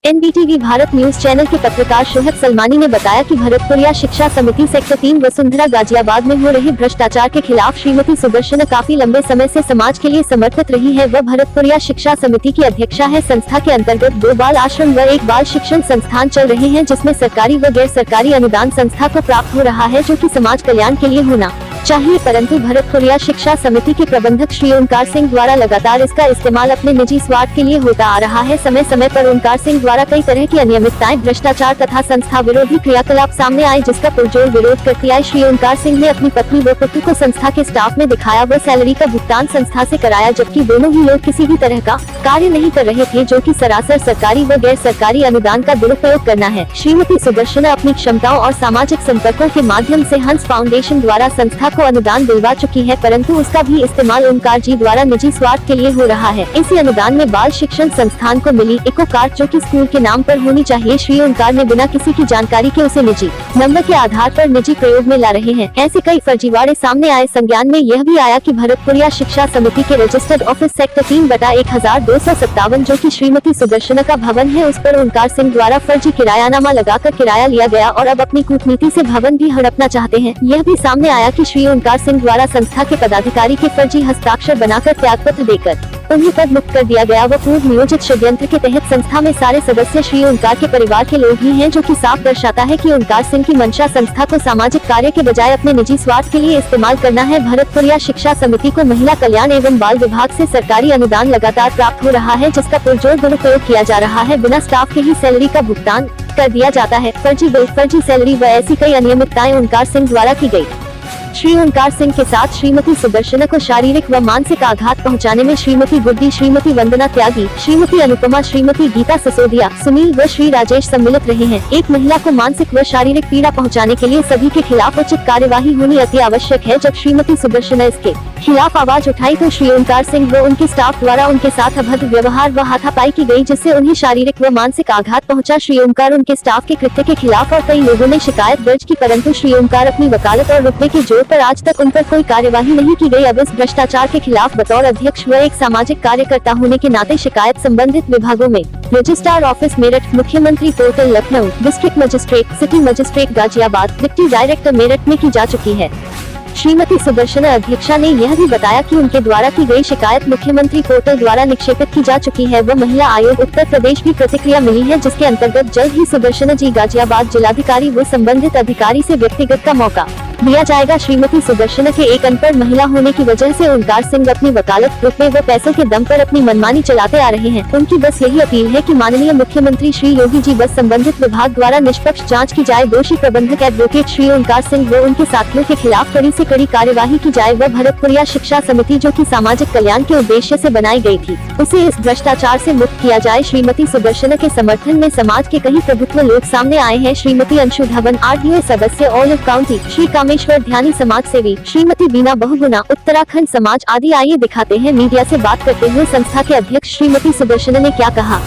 NDTV Bharat news channel के पत्रकार शोहब सलमानी ने बताया कि भरतपुरिया शिक्षा समिति सेक्टर 3 वसुंधरा गाजियाबाद में हो रहे भ्रष्टाचार के खिलाफ श्रीमती सुदर्शना काफी लंबे समय से समाज के लिए समर्पित रही है। वह भरतपुरिया शिक्षा समिति की अध्यक्षा है। संस्था के अंतर्गत 2 बाल आश्रम व 1 बाल शिक्षण संस्थान चल रहे हैं, जिसमें सरकारी व गैर सरकारी अनुदान संस्था को प्राप्त हो रहा है, जो कि समाज कल्याण के लिए होना चाहिए। परंतु भरतपुरिया शिक्षा समिति के प्रबंधक श्री ओंकार सिंह द्वारा लगातार इसका इस्तेमाल अपने निजी स्वार्थ के लिए होता आ रहा है। समय समय पर ओंकार सिंह द्वारा कई तरह की अनियमितताएं, भ्रष्टाचार तथा संस्था विरोधी क्रियाकलाप सामने आए, जिसका पुरजोर विरोध करती आई श्री ओंकार सिंह ने अपनी पत्नी व पुत्र को संस्था के स्टाफ में दिखाया व सैलरी का भुगतान संस्था से कराया, जबकि दोनों ही लोग किसी भी तरह का कार्य नहीं कर रहे थे, जो कि सरासर सरकारी व गैर सरकारी अनुदान का दुरुपयोग करना है। श्रीमती सुदर्शना अपनी क्षमताओं और सामाजिक संपर्कों के माध्यम से हंस फाउंडेशन द्वारा संस्था को अनुदान दिलवा चुकी है, परंतु उसका भी इस्तेमाल ओंकार जी द्वारा निजी स्वार्थ के लिए हो रहा है। इसी अनुदान में बाल शिक्षण संस्थान को मिली इको कार्ड, जो कि स्कूल के नाम पर होनी चाहिए, श्री ओंकार ने बिना किसी की जानकारी के उसे निजी नंबर के आधार पर निजी प्रयोग में ला रहे हैं। ऐसे कई फर्जीवाड़े सामने आए। संज्ञान में यह भी आया कि भरतपुरिया शिक्षा समिति के रजिस्टर्ड ऑफिस सेक्टर 3/1257, जो कि श्रीमती सुदर्शना का भवन है, उस पर ओंकार सिंह द्वारा फर्जी किरायानामा लगाकर किराया लिया गया और अब अपनी कूटनीति से भवन भी हड़पना चाहते हैं। यह भी सामने आया कि श्री ओंकार सिंह द्वारा संस्था के पदाधिकारी के फर्जी हस्ताक्षर बनाकर त्यागपत्र देकर उन्हें पद मुक्त कर दिया गया। वो पूर्व नियोजित षड्यंत्र के तहत संस्था में सारे सदस्य श्री ओंकार के परिवार के लोग ही हैं, जो कि साफ दर्शाता है कि ओंकार सिंह की मंशा संस्था को सामाजिक कार्य के बजाय अपने निजी स्वार्थ के लिए इस्तेमाल करना है। भरतपुरिया शिक्षा समिति को महिला कल्याण एवं बाल विभाग से सरकारी अनुदान लगातार प्राप्त हो रहा है, जिसका पुरजोर दुरुपयोग किया जा रहा है। बिना स्टाफ के ही सैलरी का भुगतान कर दिया जाता है। फर्जी बिल, फर्जी सैलरी व ऐसी कई अनियमितताएं ओंकार सिंह द्वारा की गयी। श्री ओंकार सिंह के साथ श्रीमती सुदर्शना को शारीरिक व मानसिक आघात पहुंचाने में श्रीमती गुड्डी, श्रीमती वंदना त्यागी, श्रीमती अनुपमा, श्रीमती गीता ससोदिया, सुनील व श्री राजेश सम्मिलित रहे हैं। एक महिला को मानसिक व शारीरिक पीड़ा पहुंचाने के लिए सभी के खिलाफ उचित कार्यवाही होनी अति आवश्यक है। जब श्रीमती सुदर्शना इसके खिलाफ आवाज उठाई तो श्री ओंकार सिंह व उनके स्टाफ द्वारा उनके साथ अभद्र व्यवहार व हाथापाई की गई, जिससे उन्हें शारीरिक व मानसिक आघात पहुंचा। श्री ओंकार उनके स्टाफ के कृत्य के खिलाफ और कई लोगों ने शिकायत दर्ज की, परंतु श्री ओंकार अपनी वकालत और रुपये के जोर पर आज तक उन पर कोई कार्यवाही नहीं की गई। अब इस भ्रष्टाचार के खिलाफ बतौर अध्यक्ष व एक सामाजिक कार्यकर्ता होने के नाते शिकायत संबंधित विभागों में रजिस्ट्रार ऑफिस मेरठ, मुख्यमंत्री portal Lucknow, district magistrate, city magistrate Ghaziabad, deputy director Meerut में की जा चुकी है। श्रीमती सुदर्शना अध्यक्षा ने यह भी बताया कि उनके द्वारा की गई शिकायत मुख्यमंत्री पोर्टल द्वारा निक्षेपित की जा चुकी है व महिला आयोग उत्तर प्रदेश भी प्रतिक्रिया मिली है, जिसके अंतर्गत जल्द ही सुदर्शना जी गाजियाबाद जिलाधिकारी व संबंधित अधिकारी से व्यक्तिगत का मौका दिया जाएगा। श्रीमती सुदर्शना के एक अनपढ़ महिला होने की वजह से ओंकार सिंह अपनी वकालत, रुपए व पैसों के दम पर अपनी मनमानी चलाते आ रहे हैं। उनकी बस यही अपील है कि माननीय मुख्यमंत्री श्री योगी जी बस संबंधित विभाग द्वारा निष्पक्ष जांच की जाए। दोषी प्रबंधक एडवोकेट श्री ओंकार सिंह व उनके साथियों के खिलाफ कड़ी से कड़ी कार्यवाही की जाए व भरतपुरिया शिक्षा समिति, जो कि सामाजिक कल्याण के उद्देश्य से बनाई गई थी, उसे इस भ्रष्टाचार से मुक्त किया जाए। श्रीमती सुदर्शना के समर्थन में समाज के कई प्रभुत्व लोग सामने आए हैं। श्रीमती अंशु धवन, RDO सदस्य ऑलिव काउंटी, श्री कामेश्वर ध्यानी समाज सेवी, श्रीमती बीना बहुगुना, उत्तराखंड समाज आदि। आइए दिखाते हैं मीडिया से बात करते हुए संस्था के अध्यक्ष श्रीमती सुदर्शना ने क्या कहा।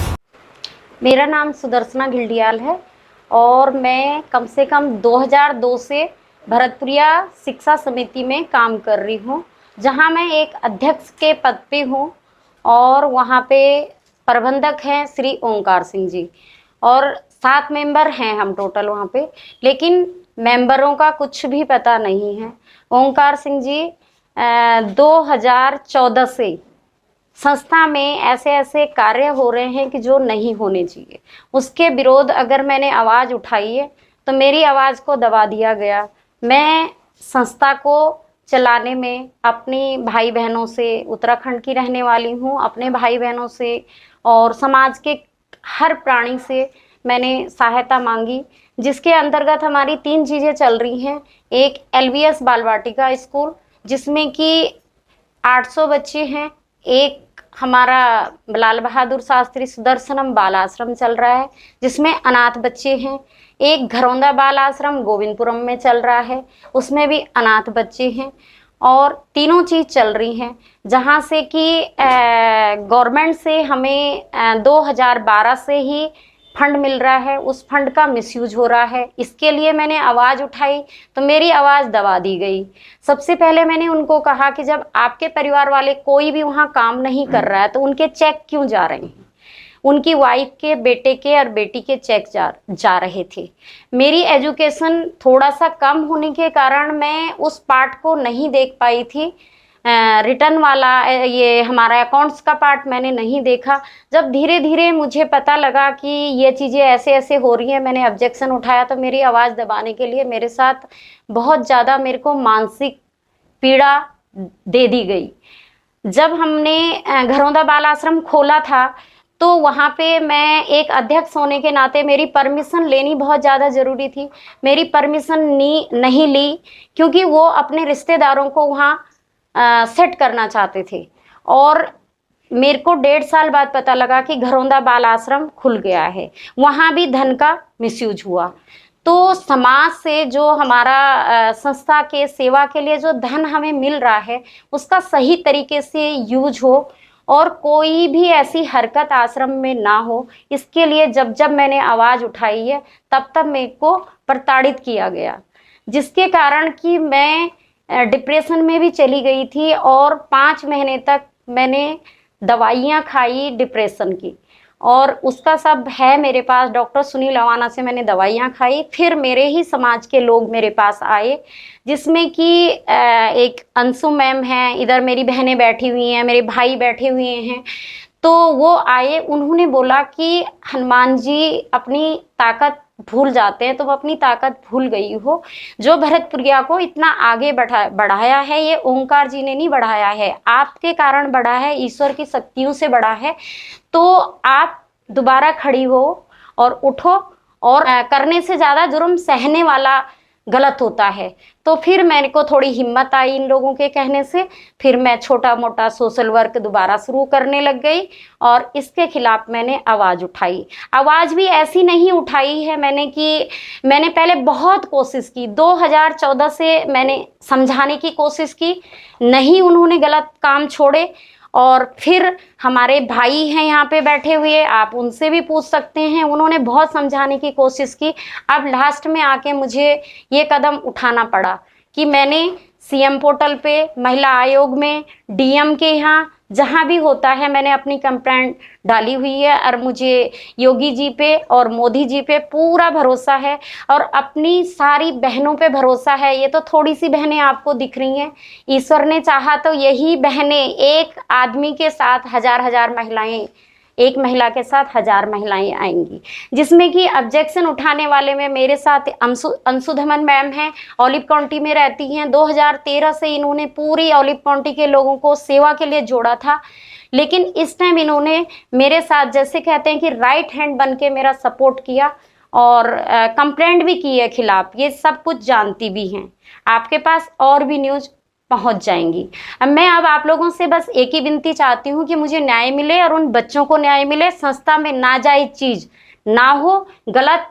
मेरा नाम सुदर्शना घिल्डियाल है और मैं कम से कम 2002 से भरतपुरिया शिक्षा समिति में काम कर रही हूँ, जहाँ मैं एक अध्यक्ष के पद पे हूँ और वहाँ पे प्रबंधक हैं श्री ओंकार सिंह जी और 7 मेंबर हैं हम टोटल वहाँ पे, लेकिन मेंबरों का कुछ भी पता नहीं है। ओंकार सिंह जी 2014 से संस्था में ऐसे ऐसे कार्य हो रहे हैं कि जो नहीं होने चाहिए, उसके विरोध अगर मैंने आवाज़ उठाई है तो मेरी आवाज़ को दबा दिया गया। मैं संस्था को चलाने में अपनी भाई बहनों से, उत्तराखंड की रहने वाली हूँ, अपने भाई बहनों से और समाज के हर प्राणी से मैंने सहायता मांगी, जिसके अंतर्गत हमारी 3 चीज़ें चल रही हैं। एक LVS बाल वाटिका स्कूल, जिसमें कि 800 बच्चे हैं। एक हमारा लाल बहादुर शास्त्री सुदर्शनम बाल आश्रम चल रहा है, जिसमें अनाथ बच्चे हैं। एक घरौंदा बाल आश्रम गोविंदपुरम में चल रहा है, उसमें भी अनाथ बच्चे हैं। और तीनों चीज़ चल रही हैं, जहाँ से कि गवर्नमेंट से हमें 2012 से ही फंड मिल रहा है, उस फंड का मिसयूज हो रहा है। इसके लिए मैंने आवाज़ उठाई तो मेरी आवाज़ दबा दी गई। सबसे पहले मैंने उनको कहा कि जब आपके परिवार वाले कोई भी वहाँ काम नहीं कर रहा है तो उनके चेक क्यों जा रहे हैं। उनकी वाइफ के, बेटे के और बेटी के चेक जा रहे थे। मेरी एजुकेशन थोड़ा सा कम होने के कारण मैं उस पार्ट को नहीं देख पाई थी। रिटर्न वाला ये हमारा अकाउंट्स का पार्ट मैंने नहीं देखा। जब धीरे धीरे मुझे पता लगा कि ये चीज़ें ऐसे ऐसे हो रही हैं, मैंने ऑब्जेक्शन उठाया तो मेरी आवाज़ दबाने के लिए मेरे साथ बहुत ज़्यादा मेरे को मानसिक पीड़ा दे दी गई। जब हमने घरौंदा बाल आश्रम खोला था तो वहाँ पे मैं एक अध्यक्ष होने के नाते मेरी परमिशन लेनी बहुत ज़्यादा ज़रूरी थी। मेरी परमिशन नहीं ली क्योंकि वो अपने रिश्तेदारों को वहाँ सेट करना चाहते थे। और मेरे को 1.5 साल बाद पता लगा कि घरौंदा बाल आश्रम खुल गया है, वहाँ भी धन का मिसयूज हुआ। तो समाज से जो हमारा संस्था के सेवा के लिए जो धन हमें मिल रहा है उसका सही तरीके से यूज हो और कोई भी ऐसी हरकत आश्रम में ना हो, इसके लिए जब जब मैंने आवाज़ उठाई है तब तब मेरे को प्रताड़ित किया गया, जिसके कारण कि मैं डिप्रेशन में भी चली गई थी और 5 महीने तक मैंने दवाइयाँ खाई डिप्रेशन की। और उसका सब है मेरे पास, डॉक्टर सुनील अवाना से मैंने दवाइयाँ खाई। फिर मेरे ही समाज के लोग मेरे पास आए, जिसमें कि एक अंशु मैम हैं, इधर मेरी बहनें बैठी हुई हैं, मेरे भाई बैठे हुए हैं। तो वो आए, उन्होंने बोला कि हनुमान जी अपनी ताकत भूल जाते हैं, तो वो अपनी ताकत भूल गई हो। जो भरतपुरिया को इतना आगे बढ़ाया है ये ओंकार जी ने नहीं बढ़ाया है, आपके कारण बढ़ा है, ईश्वर की शक्तियों से बढ़ा है। तो आप दोबारा खड़ी हो और उठो, और करने से ज़्यादा जुर्म सहने वाला गलत होता है। तो फिर मेरे को थोड़ी हिम्मत आई इन लोगों के कहने से, फिर मैं छोटा मोटा सोशल वर्क दोबारा शुरू करने लग गई और इसके खिलाफ मैंने आवाज़ उठाई। आवाज़ भी ऐसी नहीं उठाई है मैंने कि मैंने पहले बहुत कोशिश की, 2014 से मैंने समझाने की कोशिश की, नहीं उन्होंने गलत काम छोड़े। और फिर हमारे भाई हैं यहाँ पे बैठे हुए, आप उनसे भी पूछ सकते हैं, उन्होंने बहुत समझाने की कोशिश की। अब लास्ट में आके मुझे ये कदम उठाना पड़ा कि मैंने सीएम पोर्टल पे, महिला आयोग में, डीएम के यहाँ जहाँ भी होता है मैंने अपनी कंप्लेंट डाली हुई है। और मुझे योगी जी पे और मोदी जी पे पूरा भरोसा है और अपनी सारी बहनों पे भरोसा है। ये तो थोड़ी सी बहनें आपको दिख रही हैं, ईश्वर ने चाहा तो यही बहनें एक आदमी के साथ हजार महिलाएं, एक महिला के साथ 1000 महिलाएं आएंगी। जिसमें कि ऑब्जेक्शन उठाने वाले में मेरे साथ अंशु धमन मैम हैं, ऑलिव काउंटी में रहती हैं। 2013 से इन्होंने पूरी ऑलिव काउंटी के लोगों को सेवा के लिए जोड़ा था, लेकिन इस टाइम इन्होंने मेरे साथ जैसे कहते हैं कि राइट हैंड बन के मेरा सपोर्ट किया और कंप्लेंट भी की है खिलाफ। ये सब कुछ जानती भी हैं, आपके पास और भी न्यूज़ पहुंच जाएंगी। मैं अब आप लोगों से बस एक ही विनती चाहती हूँ कि मुझे न्याय मिले और उन बच्चों को न्याय मिले। संस्था में नाजायज चीज ना हो, गलत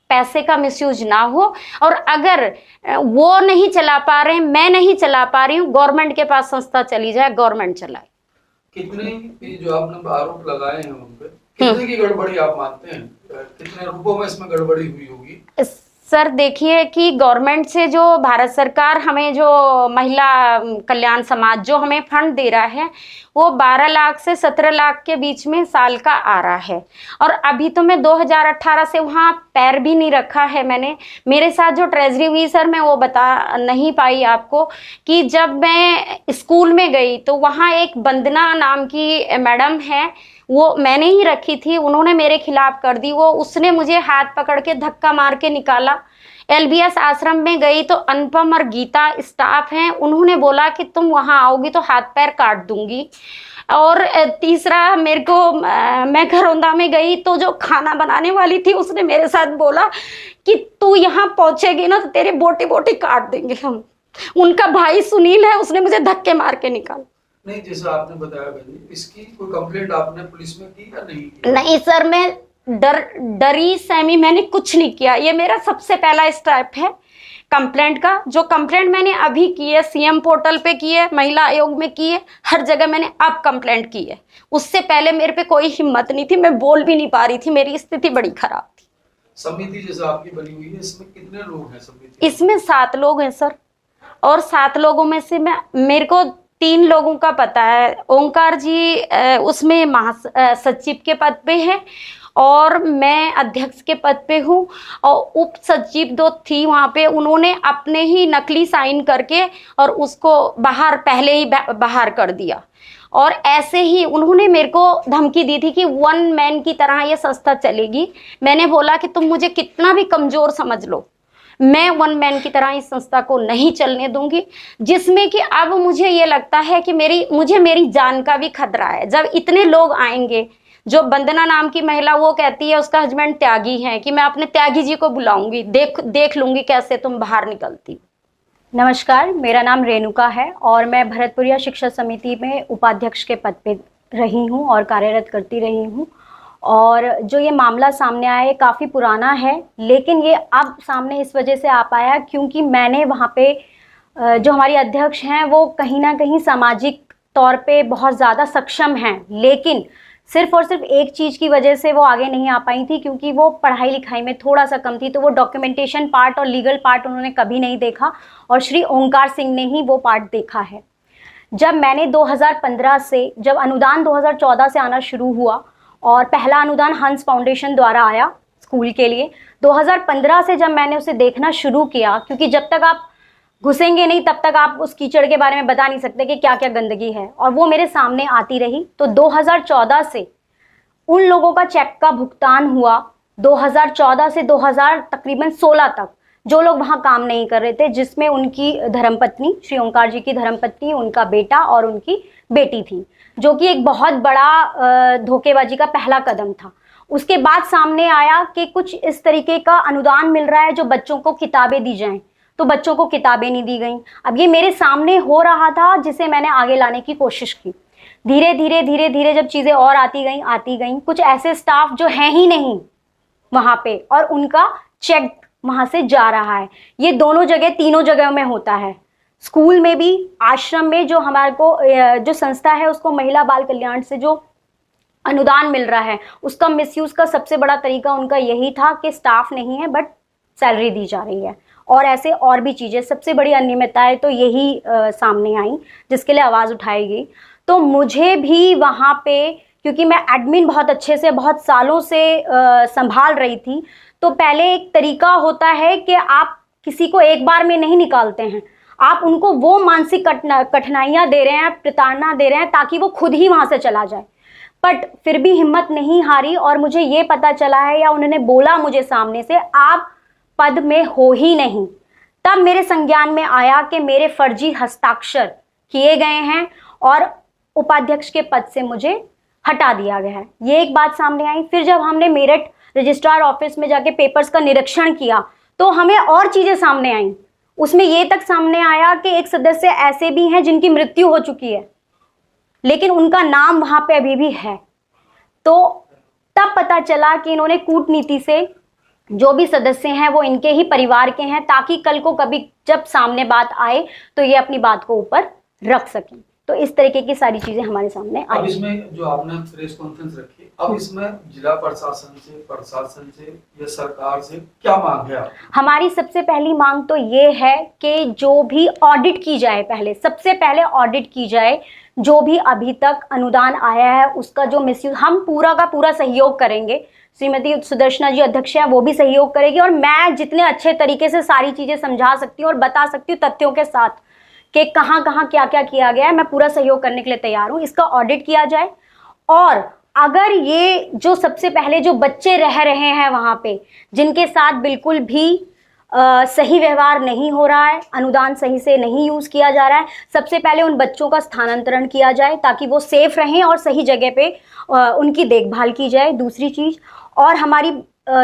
पैसे का मिसयूज ना हो, और अगर वो नहीं चला पा रहे हैं, मैं नहीं चला पा रही हूँ, गवर्नमेंट के पास संस्था चली जाए, गवर्नमेंट चलाए। कितने जो आपने आरोप लगाए हैं उन पे, कितने की गड़बड़ी आप मानते हैं, कितने रुपयों में इसमें गड़बड़ी हुई होगी? सर देखिए कि गवर्नमेंट से जो भारत सरकार हमें जो महिला कल्याण समाज जो हमें फंड दे रहा है वो 12 लाख से 17 लाख के बीच में साल का आ रहा है। और अभी तो मैं 2018 से वहाँ पैर भी नहीं रखा है मैंने। मेरे साथ जो ट्रेजरी हुई सर, मैं वो बता नहीं पाई आपको कि जब मैं स्कूल में गई तो वहाँ एक वंदना नाम की मैडम है, वो मैंने ही रखी थी, उन्होंने मेरे खिलाफ कर दी। वो उसने मुझे हाथ पकड़ के धक्का मार के निकाला। एलबीएस आश्रम में गई तो अनुपम और गीता स्टाफ हैं, उन्होंने बोला कि तुम वहां आओगी तो हाथ पैर काट दूंगी। और तीसरा मेरे को मैं घरौंदा में गई तो जो खाना बनाने वाली थी उसने मेरे साथ बोला कि तू यहाँ पहुंचेगी ना तो तेरे बोटी बोटी काट देंगे हम। उनका भाई सुनील है, उसने मुझे धक्के मार के निकाला। नहीं, जैसा आपने बताया बहन, इसकी कोई कंप्लेंट आपने पुलिस में की या नहीं की? नहीं सर, मैं डरी सहमी मैंने कुछ नहीं किया। ये मेरा सबसे पहला स्टेप है कंप्लेंट का। जो कंप्लेंट मैंने अभी की है, सीएम पोर्टल पे की है, महिला आयोग में की है, हर जगह मैंने अब कंप्लेंट की है। उससे पहले मेरे पे कोई हिम्मत नहीं थी, मैं बोल भी नहीं पा रही थी, मेरी स्थिति बड़ी खराब थी। समिति जैसा आपकी बनी हुई है, इसमें कितने लोग हैं समिति? इसमें 7 लोग हैं सर, और 7 लोगों में से मेरे को 3 लोगों का पता है। ओंकार जी उसमें सचिव के पद पे है और मैं अध्यक्ष के पद पे हूँ, और उप सचिव दो थी वहाँ पे, उन्होंने अपने ही नकली साइन करके और उसको बाहर पहले ही बाहर कर दिया। और ऐसे ही उन्होंने मेरे को धमकी दी थी कि 1 मैन की तरह ये संस्था चलेगी। मैंने बोला कि तुम मुझे कितना भी कमजोर समझ लो, मैं 1 मैन की तरह इस संस्था को नहीं चलने दूंगी। जिसमें कि अब मुझे ये लगता है कि मुझे मेरी जान का भी खतरा है। जब इतने लोग आएंगे, जो वंदना नाम की महिला वो कहती है उसका हस्बैंड त्यागी है, कि मैं अपने त्यागी जी को बुलाऊंगी, देख लूंगी कैसे तुम बाहर निकलती। नमस्कार, मेरा नाम रेणुका है और मैं भरतपुरिया शिक्षा समिति में उपाध्यक्ष के पद पे रही हूँ और कार्यरत करती रही हूँ। और जो ये मामला सामने आया, ये काफ़ी पुराना है, लेकिन ये अब सामने इस वजह से आ पाया क्योंकि मैंने वहाँ पे जो हमारी अध्यक्ष हैं वो कहीं ना कहीं सामाजिक तौर पे बहुत ज़्यादा सक्षम हैं, लेकिन सिर्फ और सिर्फ एक चीज़ की वजह से वो आगे नहीं आ पाई थी, क्योंकि वो पढ़ाई लिखाई में थोड़ा सा कम थी। तो वो डॉक्यूमेंटेशन पार्ट और लीगल पार्ट उन्होंने कभी नहीं देखा, और श्री ओंकार सिंह ने ही वो पार्ट देखा है। जब मैंने 2015 से, जब अनुदान 2014 से आना शुरू हुआ और पहला अनुदान हंस फाउंडेशन द्वारा आया स्कूल के लिए, 2015 से जब मैंने उसे देखना शुरू किया, क्योंकि जब तक आप घुसेंगे नहीं तब तक आप उस कीचड़ के बारे में बता नहीं सकते कि क्या क्या गंदगी है, और वो मेरे सामने आती रही। तो 2014 से उन लोगों का चेक का भुगतान हुआ, 2014 से 2000 तकरीबन 16 तक, जो लोग वहाँ काम नहीं कर रहे थे, जिसमें उनकी धर्मपत्नी, श्री ओंकार जी की धर्मपत्नी, उनका बेटा और उनकी बेटी थी, जो कि एक बहुत बड़ा धोखेबाजी का पहला कदम था। उसके बाद सामने आया कि कुछ इस तरीके का अनुदान मिल रहा है जो बच्चों को किताबें दी जाएं, तो बच्चों को किताबें नहीं दी गई। अब ये मेरे सामने हो रहा था, जिसे मैंने आगे लाने की कोशिश की। धीरे धीरे धीरे धीरे जब चीज़ें और आती गई, कुछ ऐसे स्टाफ जो हैं ही नहीं वहाँ पे, और उनका चेक वहाँ से जा रहा है। ये दोनों जगह, तीनों जगह में होता है, स्कूल में भी, आश्रम में। जो हमारे को जो संस्था है उसको महिला बाल कल्याण से जो अनुदान मिल रहा है, उसका मिसयूज का सबसे बड़ा तरीका उनका यही था कि स्टाफ नहीं है बट सैलरी दी जा रही है, और ऐसे और भी चीज़ें। सबसे बड़ी अनियमितताएं तो यही सामने आई, जिसके लिए आवाज़ उठाई गई। तो मुझे भी वहाँ पे, क्योंकि मैं एडमिन बहुत अच्छे से, बहुत सालों से संभाल रही थी, तो पहले एक तरीका होता है कि आप किसी को एक बार में नहीं निकालते हैं, आप उनको वो मानसिक कठिनाइयाँ दे रहे हैं, प्रताड़ना दे रहे हैं, ताकि वो खुद ही वहाँ से चला जाए। बट फिर भी हिम्मत नहीं हारी, और मुझे ये पता चला है, या उन्होंने बोला मुझे सामने से, आप पद में हो ही नहीं। तब मेरे संज्ञान में आया कि मेरे फर्जी हस्ताक्षर किए गए हैं और उपाध्यक्ष के पद से मुझे हटा दिया गया है, ये एक बात सामने आई। फिर जब हमने मेरठ रजिस्ट्रार ऑफिस में जाके पेपर्स का निरीक्षण किया, तो हमें और चीजें सामने आई। उसमें ये तक सामने आया कि एक सदस्य ऐसे भी हैं जिनकी मृत्यु हो चुकी है, लेकिन उनका नाम वहां पे अभी भी है। तो तब पता चला कि इन्होंने कूटनीति से जो भी सदस्य हैं वो इनके ही परिवार के हैं, ताकि कल को कभी जब सामने बात आए तो ये अपनी बात को ऊपर रख सकें। तो इस तरीके की सारी चीजें हमारे सामने आई। अब इसमें जो आपने प्रेस कॉन्फ्रेंस रखी, अब इसमें जिला प्रशासन से या सरकार से क्या मांग है? हमारी सबसे पहली मांग तो ये है कि जो भी ऑडिट की जाए, पहले सबसे पहले ऑडिट की जाए, जो भी अभी तक अनुदान आया है उसका जो मिसयूज, हम पूरा का पूरा सहयोग करेंगे। श्रीमती सुदर्शना जी अध्यक्ष हैं, वो भी सहयोग करेगी, और मैं जितने अच्छे तरीके से सारी चीजें समझा सकती हूँ और बता सकती हूँ तथ्यों के साथ कि कहाँ कहाँ क्या क्या किया गया है, मैं पूरा सहयोग करने के लिए तैयार हूँ। इसका ऑडिट किया जाए, और अगर ये जो सबसे पहले जो बच्चे रह रहे हैं वहाँ पे, जिनके साथ बिल्कुल भी सही व्यवहार नहीं हो रहा है, अनुदान सही से नहीं यूज किया जा रहा है, सबसे पहले उन बच्चों का स्थानांतरण किया जाए ताकि वो सेफ रहें और सही जगह पे उनकी देखभाल की जाए। दूसरी चीज, और हमारी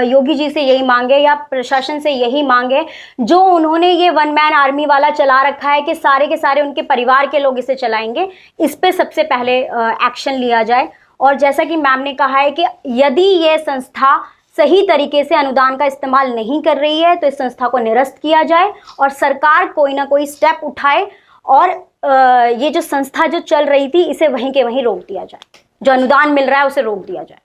योगी जी से यही मांगे, या प्रशासन से यही मांगे, जो उन्होंने ये 1 मैन आर्मी वाला चला रखा है कि सारे के सारे उनके परिवार के लोग इसे चलाएंगे, इस पे सबसे पहले एक्शन लिया जाए। और जैसा कि मैम ने कहा है कि यदि ये संस्था सही तरीके से अनुदान का इस्तेमाल नहीं कर रही है तो इस संस्था को निरस्त किया जाए, और सरकार कोई ना कोई स्टेप उठाए, और ये जो संस्था जो चल रही थी इसे वहीं के वहीं रोक दिया जाए, जो अनुदान मिल रहा है उसे रोक दिया जाए।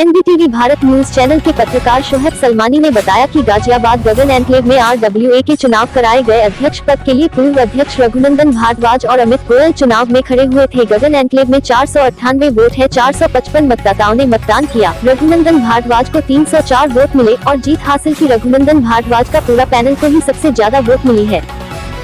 एनडीटीवी भारत न्यूज चैनल के पत्रकार शोहब सलमानी ने बताया कि गाजियाबाद गगन एन्क्लेव में RWA के चुनाव कराए गए अध्यक्ष पद के लिए पूर्व अध्यक्ष रघुनंदन भारद्वाज और अमित गोयल चुनाव में खड़े हुए थे। गगन एन्क्लेव में 498 वोट है, 455 मतदाताओं ने मतदान किया। रघुनंदन भारद्वाज को 304 वोट मिले और जीत हासिल की। रघुनंदन भारद्वाज का पूरा पैनल को ही सबसे ज्यादा वोट मिली है,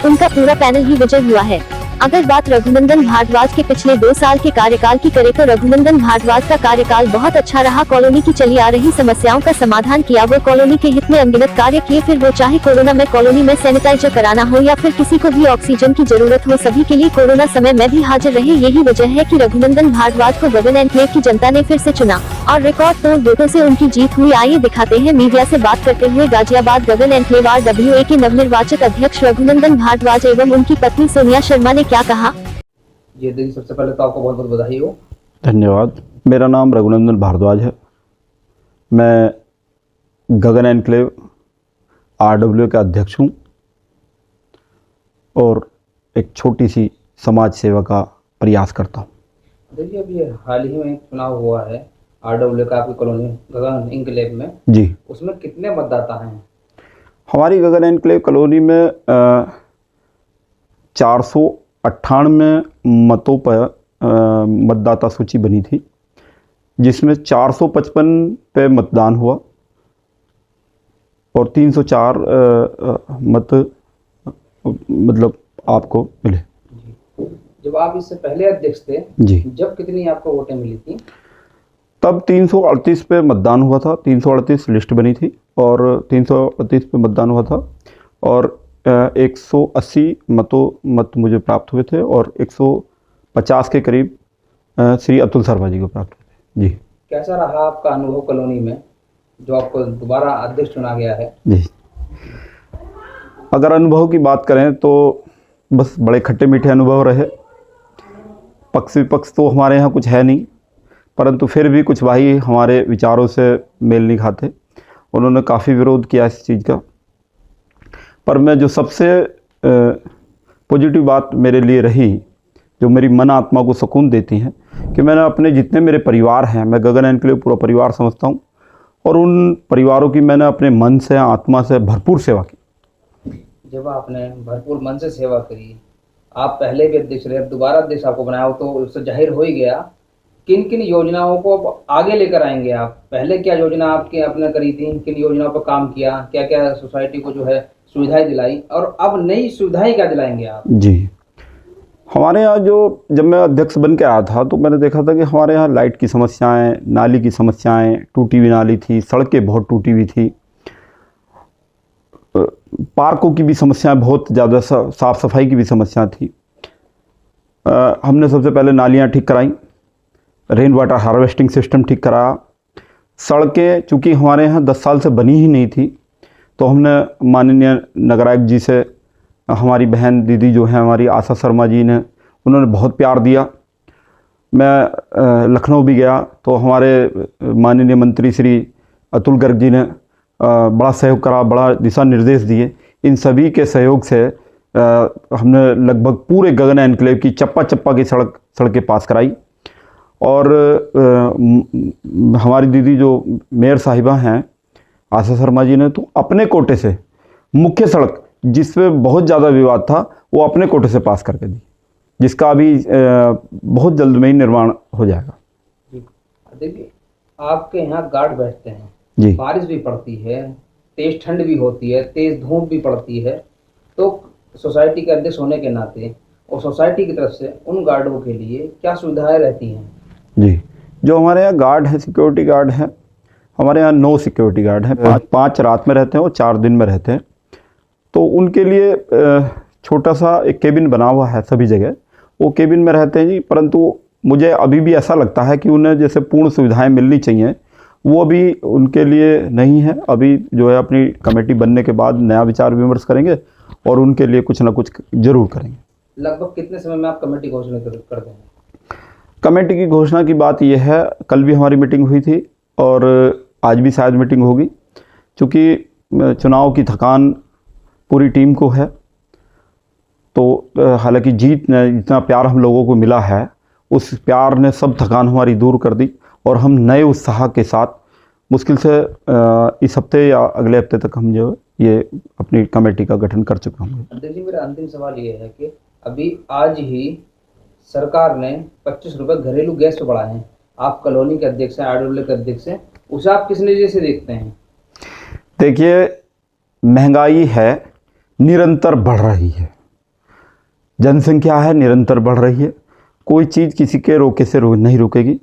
उनका पूरा पैनल ही विजय हुआ है। अगर बात रघुनंदन भारद्वाज के पिछले 2 साल के कार्यकाल की करें तो रघुनंदन भारद्वाज का कार्यकाल बहुत अच्छा रहा। कॉलोनी की चली आ रही समस्याओं का समाधान किया, वो कॉलोनी के हित में अनगिनत कार्य किए, फिर वो चाहे कोरोना में कॉलोनी में सैनिटाइजर कराना हो या फिर किसी को भी ऑक्सीजन की जरूरत हो, सभी के लिए कोरोना समय में भी हाजिर रहे। यही वजह है कि रघुनंदन भारद्वाज को गगन एन्क्लेव की जनता ने फिर से चुना और रिकॉर्ड तोड़ वोटों से उनकी जीत हुई। आइए दिखाते हैं मीडिया से बात करते हुए गाजियाबाद गगन एन्क्लेव RWA के नवनिर्वाचित अध्यक्ष रघुनंदन भारद्वाज एवं उनकी पत्नी सोनिया शर्मा ने क्या कहा। ये देखिए, सबसे पहले तो आपको बहुत बहुत बधाई हो। धन्यवाद। मेरा नाम रघुनंदन भारद्वाज है। मैं गगन एन्क्लेव RWA का अध्यक्ष हूँ और एक छोटी सी समाज सेवा का प्रयास करता हूँ। देखिए, अभी हाल ही में एक चुनाव हुआ है RWA का आपकी कॉलोनी गगन एन्क्लेव में जी। उसमें कितने मतदाता हैं? हमारी गगन एन्क्लेव कॉलोनी में 498 मतों पर मतदाता सूची बनी थी, जिसमें 455 पे मतदान हुआ और 304 मत मतलब आपको मिले। जब आप इससे पहले अध्यक्ष थे जी, जब कितनी आपको वोटें मिली थी? तब 338 पे मतदान हुआ था। 338 लिस्ट बनी थी और 338 पे मतदान हुआ था और 180 मत मुझे प्राप्त हुए थे और 150 के करीब श्री अतुल शर्मा जी को प्राप्त हुए थे। जी। कैसा रहा आपका अनुभव कॉलोनी में जो आपको दोबारा अध्यक्ष चुना गया है? जी, अगर अनुभव की बात करें तो बस बड़े खट्टे मीठे अनुभव रहे। पक्ष विपक्ष तो हमारे यहाँ कुछ है नहीं, परंतु फिर भी कुछ भाई हमारे विचारों से मेल नहीं खाते। उन्होंने काफ़ी विरोध किया इस चीज़ का, पर मैं जो सबसे पॉजिटिव बात मेरे लिए रही, जो मेरी मन आत्मा को सुकून देती हैं, कि मैंने अपने जितने मेरे परिवार हैं, मैं गगन एन्क्लेव पूरा परिवार समझता हूँ और उन परिवारों की मैंने अपने मन से आत्मा से भरपूर सेवा की। जब आपने भरपूर मन से सेवा करी, आप पहले भी अध्यक्ष रहे, अब दोबारा अध्यक्ष आपको बनाया हो तो उससे जाहिर हो ही गया किन किन योजनाओं को आगे लेकर आएंगे आप। पहले क्या योजना आपके आपने करी थी, किन योजनाओं पर काम किया, क्या क्या सोसाइटी को जो है सुविधाएं दिलाई और अब नई सुविधाएं क्या दिलाएंगे आप? जी, हमारे यहाँ जब मैं अध्यक्ष बन के आया था तो मैंने देखा था कि हमारे यहाँ लाइट की समस्याएं, नाली की समस्याएं, टूटी हुई नाली थी, सड़कें बहुत टूटी हुई थी, पार्कों की भी समस्याएं बहुत ज़्यादा, साफ़ सफाई की भी समस्या थी। हमने सबसे पहले नालियाँ ठीक कराई, रेन वाटर हार्वेस्टिंग सिस्टम ठीक कराया। सड़कें चूँकि हमारे यहाँ 10 साल से बनी ही नहीं थी, तो हमने माननीय नगरायुक्त जी से, हमारी बहन दीदी जो है हमारी आशा शर्मा जी ने, उन्होंने बहुत प्यार दिया। मैं लखनऊ भी गया तो हमारे माननीय मंत्री श्री अतुल गर्ग जी ने बड़ा सहयोग करा, बड़ा दिशा निर्देश दिए। इन सभी के सहयोग से हमने लगभग पूरे गगन एन्क्लेव की चप्पा चप्पा की सड़कें पास कराई और हमारी दीदी जो मेयर साहिबा हैं आशा शर्मा जी ने, तो अपने कोटे से मुख्य सड़क जिसमें बहुत ज़्यादा विवाद था वो अपने कोटे से पास करके दी, जिसका अभी बहुत जल्द में ही निर्माण हो जाएगा। देखिए, आपके यहाँ गार्ड बैठते हैं जी, बारिश भी पड़ती है, तेज ठंड भी होती है, तेज धूप भी पड़ती है, तो सोसाइटी के अध्यक्ष होने के नाते और सोसाइटी की तरफ से उन गार्डों के लिए क्या सुविधाएं रहती हैं? जी, जो हमारे यहाँ गार्ड है, सिक्योरिटी गार्ड है, हमारे यहाँ 9 सिक्योरिटी गार्ड हैं, 5 रात में रहते हैं और 4 दिन में रहते हैं। तो उनके लिए छोटा सा एक केबिन बना हुआ है सभी जगह, वो केबिन में रहते हैं जी। परंतु मुझे अभी भी ऐसा लगता है कि उन्हें जैसे पूर्ण सुविधाएं मिलनी चाहिए, वो अभी उनके लिए नहीं है। अभी जो है अपनी कमेटी बनने के बाद नया विचार विमर्श करेंगे और उनके लिए कुछ ना कुछ जरूर करेंगे। लगभग कितने समय में आप कमेटी घोषणा करते हैं? कमेटी की घोषणा की बात यह है, कल भी हमारी मीटिंग हुई थी और आज भी शायद मीटिंग होगी। चूँकि चुनाव की थकान पूरी टीम को है, तो हालांकि जीत ने जितना प्यार हम लोगों को मिला है, उस प्यार ने सब थकान हमारी दूर कर दी और हम नए उत्साह के साथ मुश्किल से इस हफ्ते या अगले हफ्ते तक हम जो ये अपनी कमेटी का गठन कर चुके होंगे। अध्यक्ष जी, मेरा अंतिम सवाल ये है कि अभी आज ही सरकार ने 25 रुपये घरेलू गैस पे बढ़ाए हैं। आप कॉलोनी के अध्यक्ष हैं, आरडब्ल्यू के अध्यक्ष हैं, उसे आप किस नज़रिए से देखते हैं? देखिए, महंगाई है, निरंतर बढ़ रही है, जनसंख्या है, निरंतर बढ़ रही है, कोई चीज़ किसी के रोके से नहीं रुकेगी।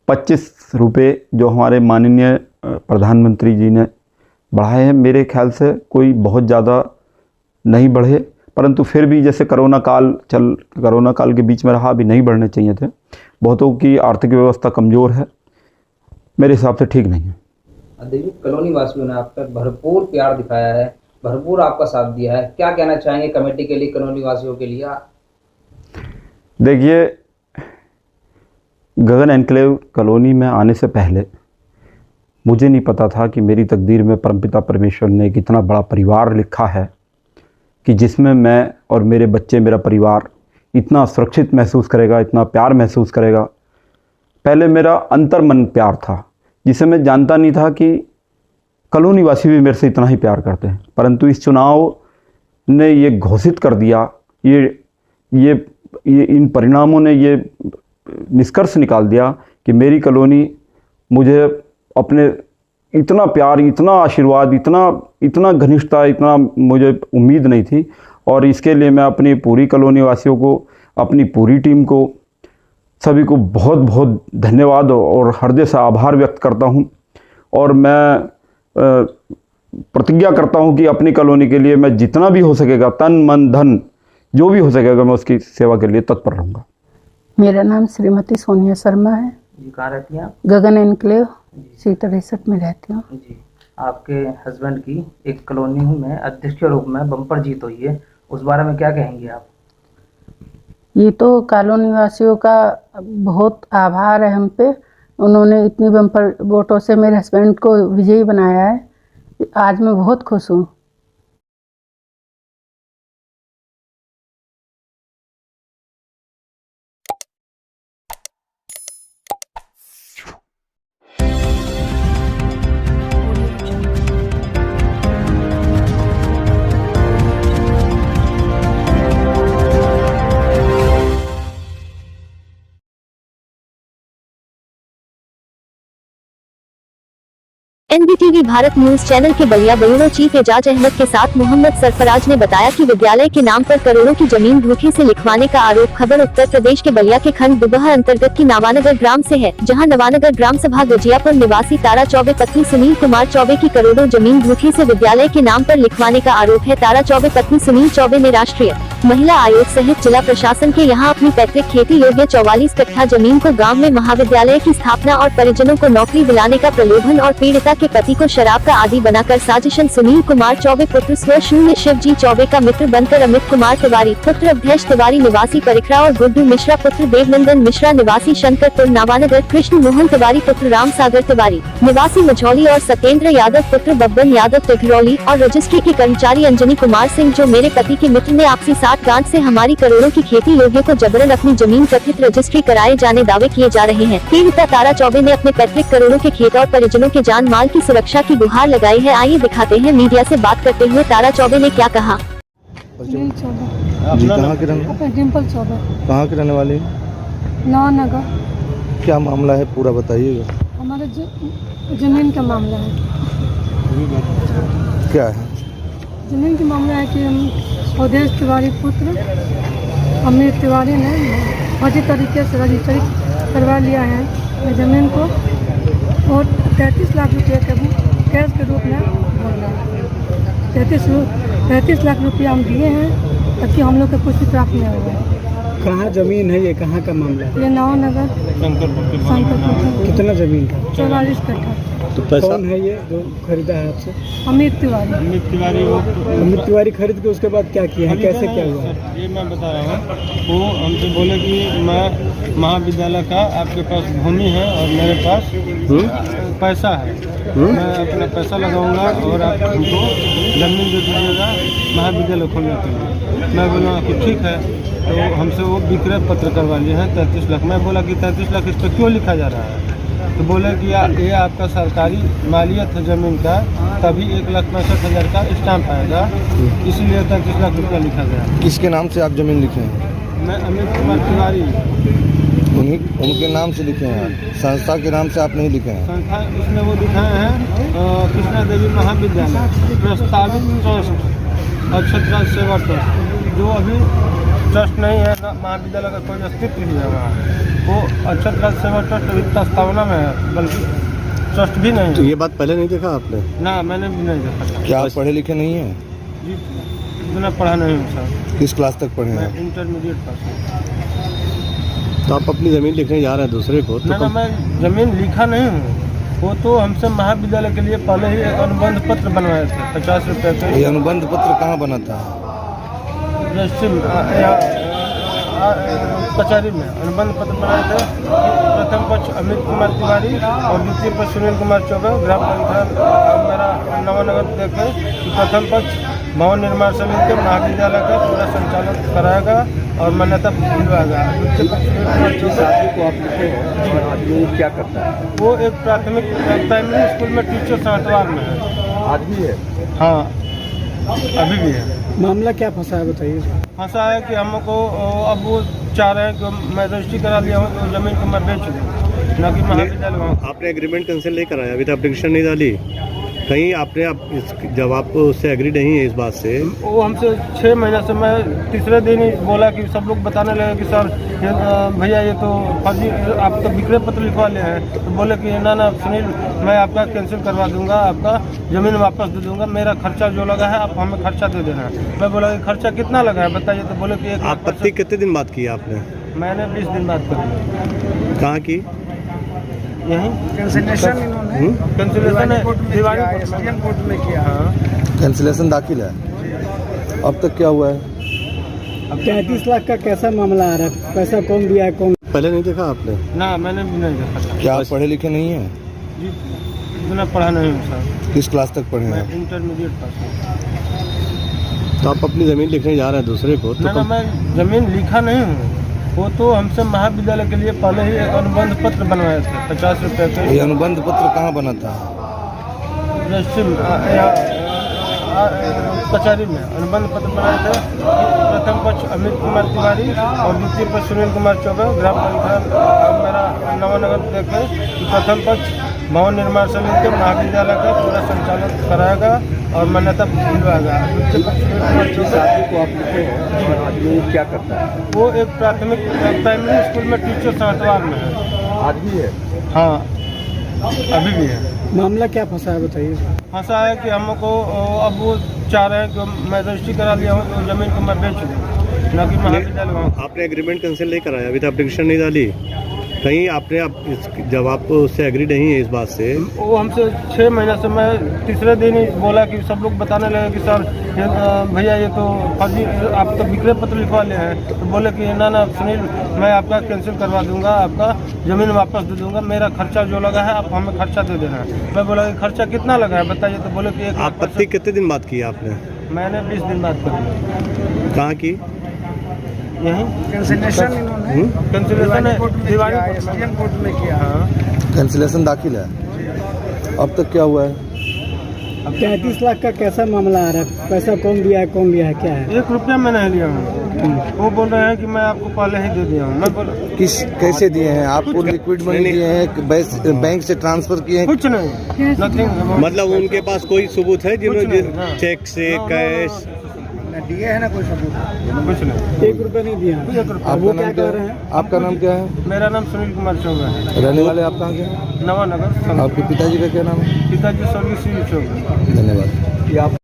25 रुपये जो हमारे माननीय प्रधानमंत्री जी ने बढ़ाए हैं, मेरे ख्याल से कोई बहुत ज़्यादा नहीं बढ़े, परंतु फिर भी जैसे कोरोना काल के बीच में रहा, अभी नहीं बढ़ने चाहिए थे। बहुतों की आर्थिक व्यवस्था कमज़ोर है, मेरे हिसाब से ठीक नहीं है। अध्यक्ष जी, कॉलोनी वासियों ने आप पर भरपूर प्यार दिखाया है, भरपूर आपका साथ दिया है, क्या कहना चाहेंगे कमेटी के लिए, कॉलोनी वासियों के लिए? देखिए, गगन एनक्लेव कॉलोनी में आने से पहले मुझे नहीं पता था कि मेरी तकदीर में परमपिता परमेश्वर ने एक इतना बड़ा परिवार लिखा है कि जिसमें मैं और मेरे बच्चे, मेरा परिवार इतना सुरक्षित महसूस करेगा, इतना प्यार महसूस करेगा। पहले मेरा अंतर्मन प्यार था, जिसे मैं जानता नहीं था कि कॉलोनी वासी भी मेरे से इतना ही प्यार करते हैं, परंतु इस चुनाव ने ये घोषित कर दिया, ये इन परिणामों ने ये निष्कर्ष निकाल दिया कि मेरी कॉलोनी मुझे अपने इतना प्यार, इतना आशीर्वाद, इतना घनिष्ठता, इतना मुझे उम्मीद नहीं थी। और इसके लिए मैं अपनी पूरी कॉलोनी वासियों को, अपनी पूरी टीम को, सभी को बहुत बहुत धन्यवाद और हृदय से आभार व्यक्त करता हूं। और मैं प्रतिज्ञा करता हूं कि अपनी कॉलोनी के लिए मैं जितना भी हो सकेगा, तन मन धन जो भी हो सकेगा, मैं उसकी सेवा के लिए तत्पर रहूँगा। मेरा नाम श्रीमती सोनिया शर्मा है जी। कहाँ रहती हैं आप? गगन एनक्लेव सीटर 63 में रहती हूँ जी। आपके हस्बैंड की एक कॉलोनी में अध्यक्ष के रूप में बम्पर जीत हुई है, उस बारे में क्या कहेंगे आप? ये तो कॉलोनी वासियों का बहुत आभार है हम पे, उन्होंने इतनी बम्पर वोटों से मेरे हस्बैंड को विजयी बनाया है। आज मैं बहुत खुश हूँ। NDTV भारत न्यूज चैनल के बलिया ब्यूरो चीफ एजाज अहमद के साथ मोहम्मद सरफराज ने बताया कि विद्यालय के नाम पर करोड़ों की जमीन धोखे से लिखवाने का आरोप खबर उत्तर प्रदेश के बलिया के खंड दुबहा अंतर्गत की नवानगर ग्राम से है, जहां नवानगर ग्राम सभा गजियापुर निवासी तारा चौबे पत्नी सुनील कुमार चौबे की करोड़ों जमीन धोखे से विद्यालय के नाम पर लिखवाने का आरोप है। तारा चौबे पत्नी सुनील चौबे ने राष्ट्रीय महिला आयोग सहित जिला प्रशासन के यहाँ अपनी पैतृक खेती योग्य 44 कट्ठा जमीन को गांव में महाविद्यालय की स्थापना और परिजनों को नौकरी दिलाने का प्रलोभन और पीड़िता के पति को शराब का आदी बनाकर साजिशन सुनील कुमार चौबे पुत्र स्व शून्य शिवजी चौबे का मित्र बनकर अमित कुमार तिवारी पुत्र अवधेश तिवारी निवासी परिखरा और गुड्डू मिश्रा पुत्र देवनंदन मिश्रा निवासी शंकरपुर नवानगर, कृष्ण मोहन तिवारी पुत्र राम सागर तिवारी निवासी मझौली और सत्येंद्र यादव पुत्र बब्बन यादव टिघरौली और रजिस्ट्री के कर्मचारी अंजनी कुमार सिंह जो मेरे पति के मित्र ने आपसी साठ गांठ से हमारी करोड़ों की खेती योग्य को जबरन अपनी जमीन कथित रजिस्ट्री कराए जाने दावे किए जा रहे हैं। पीड़िता तारा चौबे ने अपने पैतृक करोड़ों के खेत और परिजनों के जान माल की सुरक्षा की गुहार लगाई है। आइए दिखाते हैं मीडिया से बात करते हुए तारा चौबे ने क्या कहा। जी, कहाँ के रहने डिम्पल चौबे, कहाँ के रहने वाले? नवानगर। क्या मामला है पूरा बताइएगा। हमारे जमीन का मामला है। क्या है? जमीन का मामला है कि अवधेश तिवारी पुत्र अमित तिवारी ने फर्जी तरीके से रजिस्ट्री करवा लिया है जमीन को और 33 लाख रुपये कैश के रूप में बोल रहा है। 33 लाख रुपये हम दिए हैं ताकि हम लोग को कुछ प्राप्त नहीं हुआ। कहाँ जमीन है ये, कहाँ का मामला है? ये नवानगर शंकरपुर। कितना जमीन का? 44 कट्ठा। तो पैसा कौन है ये जो खरीदा है आपसे? अमित तिवारी। अमित तिवारी खरीद के उसके बाद क्या किया है, कैसे क्या हुआ? ये मैं बता रहा हूँ। वो हमसे बोले कि मैं महाविद्यालय का आपके पास भूमि है और मेरे पास पैसा है, मैं अपना पैसा लगाऊंगा और आप हमको जमीन दे दीजिएगा महाविद्यालय खोलने के लिए। मैं बोला कि ठीक है, तो हमसे वो विक्रय पत्र करवा लिए हैं 33 लाख। मैं बोला कि 33 लाख इस पर क्यों लिखा जा रहा है? तो बोले कि ये आपका सरकारी मालियत है ज़मीन का, तभी 1,65,000 का स्टाम्प आएगा, इसीलिए 35 लाख रुपया लिखा गया। किसके नाम से आप जमीन लिखे हैं? मैं अमित कुमार तिवारी। उनके नाम से लिखे हैं, संस्था के नाम से आप नहीं लिखे हैं? संस्था उसमें वो दिखाए हैं कृष्णा देवी महाविद्यालय प्रस्तावित ट्रस्ट और छात्र सेवा ट्रस्ट, जो अभी ट्रस्ट नहीं है ना, महाविद्यालय का कोई अस्तित्व नहीं है वहाँ। वो छात्र सेवा ट्रस्ट अभी प्रस्तावना में है, बल्कि ट्रस्ट भी नहीं है। तो ये बात पहले नहीं देखा आपने? ना, मैंने भी नहीं देखा। क्या आप पढ़े लिखे नहीं हैं? जी, इतना पढ़ा नहीं हूँ सर। किस क्लास तक पढ़े मैं हैं? इंटरमीडिएट पास हूँ। तो आप अपनी ज़मीन लिखने जा रहे हैं दूसरे को, तो ना, मैं ज़मीन लिखा नहीं हूँ। वो तो हमसे महाविद्यालय के लिए पहले ही एक अनुबंध पत्र बनवाए थे 50 रुपये के। ये अनुबंध पत्र कहाँ बना था? कचहरी में अनुबंध पत्र बनाए थे। प्रथम पक्ष अमित कुमार तिवारी और द्वितीय पक्ष सुनील कुमार चौबे, ग्राम पंचायत मेरा नवानगर देखे कि प्रथम पक्ष भवन निर्माण समिति के महाविद्यालय का पूरा संचालन कराएगा और मान्यता दिलवाएगा। द्वितीय पक्ष सुनील कुमार चौबे क्या करता है? वो एक प्राथमिक प्राइमरी स्कूल में टीचर सातवार में है। आज भी है? हाँ, अभी भी है। मामला क्या फंसा है बताइए? फंसा है कि हमको अब वो चाह रहे हैं कि मैं रजिस्ट्री करा लिया हूँ तो ज़मीन को मैं बेच दूँ, ना कि महाविद्यालय वहाँ। आपने एग्रीमेंट कैंसिल नहीं कराया, अभी तक एप्लीकेशन नहीं डाली कहीं आपने? जब आप उससे एग्री नहीं है इस बात से, वो हमसे 6 महीने से, मैं तीसरे दिन ही बोला कि सब लोग बताने लगे कि सर भैया ये तो फर्जी, आप तो विक्रय पत्र लिखवा ले हैं। तो बोले कि ना सुनील, मैं आपका कैंसिल करवा दूंगा, आपका ज़मीन वापस दे दूंगा, मेरा खर्चा जो लगा है आप हमें खर्चा दे देना। मैं बोला कि खर्चा कितना लगा है बताइए। तो बोले कि आपत्ति कितने दिन बाद की आपने? मैंने 20 दिन बाद करी। कहाँ की? यहीं कैंसिलेशन इन्होंने कैंसिलेशन कोर्ट में किया। हाँ, कैंसिलेशन दाखिल है। अब तक क्या हुआ है? 33 लाख का कैसा मामला आ रहा है? पैसा कौन दिया है, कौन? पहले नहीं देखा आपने? ना, मैंने भी नहीं देखा। क्या आप पढ़े लिखे नहीं हैं? जी, इतना पढ़ा नहीं हूँ सर। किस क्लास तक पढ़े मैं हैं? इंटरमीडिएट पास हूँ। तो आप अपनी ज़मीन लिखने जा रहे हैं दूसरे को, तो ना, मैं ज़मीन लिखा नहीं हूँ। वो तो हमसे महाविद्यालय के लिए पहले ही एक अनुबंध पत्र बनवाए थे 50 रुपये के। ये अनुबंध पत्र कहाँ बना था? कचहरी में अनुबंध पत्र बनाए थे। प्रथम पक्ष अमित कुमार तिवारी और द्वितीय पक्ष सुनील कुमार चौबे, ग्राम पंचायत मेरा नवानगर देखे कि प्रथम पक्ष भवन निर्माण समिति के महाविद्यालय का पूरा संचालन कराएगा और मान्यता दिलवाएगा। द्वितीय पक्ष सुनील कुमार चौबे क्या करता है? वो एक प्राथमिक प्राइमरी स्कूल में टीचर सातवार में है। आज भी है? हाँ, अभी भी है। मामला क्या फंसा है बताइए? फंसा है कि हमको अब वो चाह रहे हैं कि मैं रजिस्ट्री करा लिया हूँ तो ज़मीन को मैं बेच दूँ, ना कि महाविद्यालय वहाँ। आपने एग्रीमेंट कैंसिल नहीं कराया, अभी तक एप्लीकेशन नहीं डाली कहीं आपने? जब आप उससे एग्री नहीं है इस बात से, वो हमसे 6 महीने से, मैं तीसरे दिन ही बोला कि सब लोग बताने लगे कि सर भैया ये तो फर्जी, आप तो विक्रय पत्र लिखवा ले हैं। तो बोले कि ना सुनील, मैं आपका कैंसिल करवा दूंगा, आपका ज़मीन वापस दे दूंगा, मेरा खर्चा जो लगा है आप हमें खर्चा दे देना। मैं बोला कि खर्चा कितना लगा है बताइए। तो बोले कि आपत्ति कितने दिन बाद की आपने? मैंने 20 दिन बाद करी। कहाँ की? यहीं कैंसिलेशन इन्होंने कैंसिलेशन कोर्ट में किया। हाँ, कैंसिलेशन दाखिल है। अब तक क्या हुआ है? 33 लाख का कैसा मामला आ रहा है? पैसा कौन दिया है, कौन लिया है, क्या है? 1 रुपया मैं नहीं लिया हूँ। वो बोल रहे हैं कि मैं आपको पहले ही दे दिया हूँ। मैं बोला कैसे दिए हैं आपको? लिक्विड मनी दिए हैं, बैंक से ट्रांसफर किए हैं? कुछ नहीं, नथिंग। मतलब उनके पास कोई सबूत है जिन्होंने हाँ। चेक से, कैश दिए है ना कोई सबूत? कुछ नहीं, 1 रुपया नहीं दिया। 1 रुपया। आपका नाम क्या है? आपका नाम क्या है? मेरा नाम सुनील कुमार चौबे है। रहने वाले आप कहाँ के? नवानगर। आपके पिताजी का क्या नाम है? पिताजी स्वर्गीय श्री चौबे। धन्यवाद।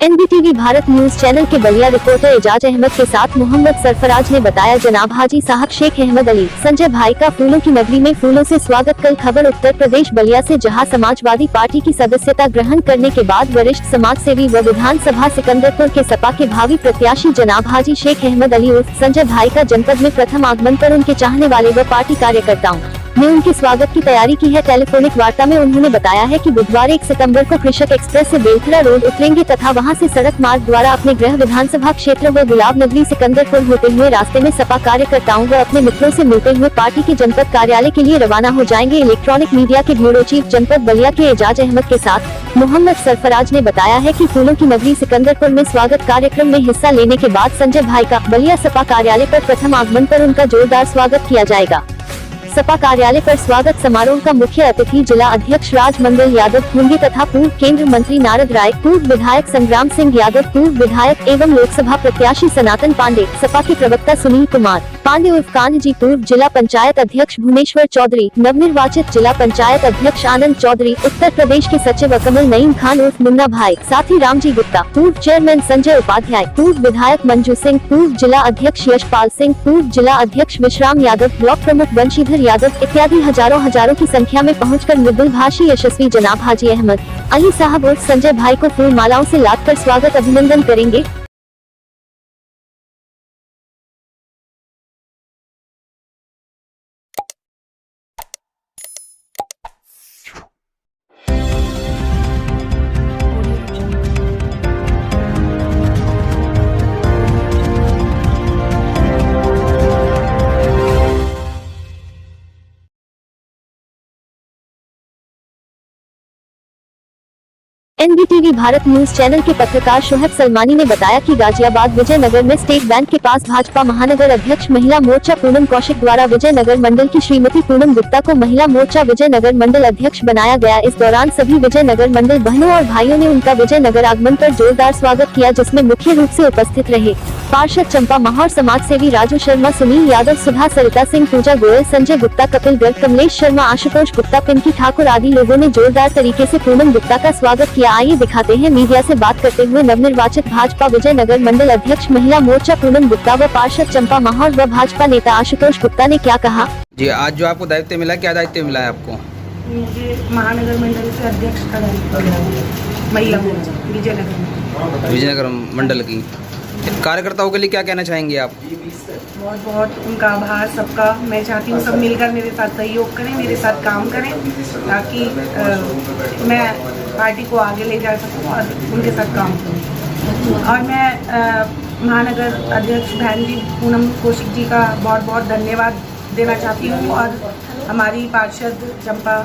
एनडीटीवी भारत न्यूज चैनल के बलिया रिपोर्टर एजाज अहमद के साथ मोहम्मद सरफराज ने बताया, जनाब हाजी साहब शेख अहमद अली संजय भाई का फूलों की नगरी में फूलों से स्वागत। कल खबर उत्तर प्रदेश बलिया से, जहां समाजवादी पार्टी की सदस्यता ग्रहण करने के बाद वरिष्ठ समाज सेवी व विधानसभा सिकंदरपुर के सपा के भावी प्रत्याशी जनाब हाजी शेख अहमद अली उर्फ संजय भाई का जनपद में प्रथम आगमन पर उनके चाहने वाले व पार्टी कार्यकर्ताओं ने उनके स्वागत की तैयारी की है। टेलीफोनिक वार्ता में उन्होंने बताया है कि बुधवार 1 सितंबर को कृषक एक्सप्रेस से बेलथरा रोड उतरेंगे तथा वहां से सड़क मार्ग द्वारा अपने गृह विधानसभा क्षेत्र व गुलाब नगरी सिकंदरपुर होते हुए रास्ते में सपा कार्यकर्ताओं व अपने मित्रों से मिलते हुए पार्टी के जनपद कार्यालय के लिए रवाना हो जाएंगे। इलेक्ट्रॉनिक मीडिया के ब्यूरो चीफ जनपद बलिया के एजाज अहमद के साथ मोहम्मद सरफराज ने बताया है कि फूलों की नगरी सिकंदरपुर में स्वागत कार्यक्रम में हिस्सा लेने के बाद संजय भाई का बलिया सपा कार्यालय पर प्रथम आगमन पर उनका जोरदार स्वागत किया जाएगा। सपा कार्यालय पर स्वागत समारोह का मुख्य अतिथि जिला अध्यक्ष राजमंगल यादव होंगे तथा पूर्व केंद्र मंत्री नारद राय, पूर्व विधायक संग्राम सिंह यादव, पूर्व विधायक एवं लोकसभा प्रत्याशी सनातन पांडे, सपा के प्रवक्ता सुनील कुमार पांडे उर्फ कान्ह जी, पूर्व जिला पंचायत अध्यक्ष भुवनेश्वर चौधरी, नवनिर्वाचित जिला पंचायत अध्यक्ष आनंद चौधरी, उत्तर प्रदेश के सचिव कमल नईम खान उर्फ मुन्ना भाई, साथ ही रामजी गुप्ता, पूर्व चेयरमैन संजय उपाध्याय, पूर्व विधायक मंजू सिंह, पूर्व जिला अध्यक्ष यशपाल सिंह, पूर्व जिला अध्यक्ष विश्राम यादव, ब्लॉक प्रमुख वंशीधर यादव इत्यादि हजारों की संख्या में पहुंचकर मृदुल भाषी यशस्वी जनाब हाजी अहमद अली साहब उर्फ संजय भाई को फूल मालाओं से लादकर स्वागत अभिनंदन करेंगे। एनडीटीवी भारत न्यूज चैनल के पत्रकार शोहब सलमानी ने बताया कि गाजियाबाद विजयनगर में स्टेट बैंक के पास भाजपा महानगर अध्यक्ष महिला मोर्चा पूनम कौशिक द्वारा विजयनगर मंडल की श्रीमती पूनम गुप्ता को महिला मोर्चा विजयनगर मंडल अध्यक्ष बनाया गया। इस दौरान सभी विजयनगर मंडल बहनों और भाइयों ने उनका विजयनगर आगमन पर जोरदार स्वागत किया, जिसमें मुख्य रूप से उपस्थित रहे पार्षद चंपा माहौर, समाज सेवी राजू शर्मा, सुनील यादव, सुधा, सरिता सिंह, पूजा गोयल, संजय गुप्ता, कपिल गर्ग, कमलेश शर्मा, आशुतोष गुप्ता, पिंकी ठाकुर आदि लोगों ने जोरदार तरीके से पूनम गुप्ता का स्वागत किया। आइए दिखाते हैं मीडिया से बात करते हुए नवनिर्वाचित भाजपा विजयनगर मंडल अध्यक्ष महिला मोर्चा पूनम गुप्ता व पार्षद चंपा माहौर व भाजपा नेता आशुतोष गुप्ता ने क्या कहा। जी, आज जो आपको दायित्व मिला, क्या दायित्व मिला है आपको? मुझे महानगर मंडल के अध्यक्ष का दायित्व मिला है, महिला मोर्चा विजयनगर मंडल की। कार्यकर्ताओं के लिए क्या कहना चाहेंगे आप? बहुत बहुत उनका आभार सबका। मैं चाहती हूँ सब मिलकर मेरे साथ सहयोग करें, मेरे साथ काम करें, ताकि मैं पार्टी को आगे ले जा सकूँ और उनके साथ काम करूँ। और मैं महानगर अध्यक्ष बहन जी पूनम कौशिक जी का बहुत बहुत धन्यवाद देना चाहती हूँ और हमारी पार्षद चंपा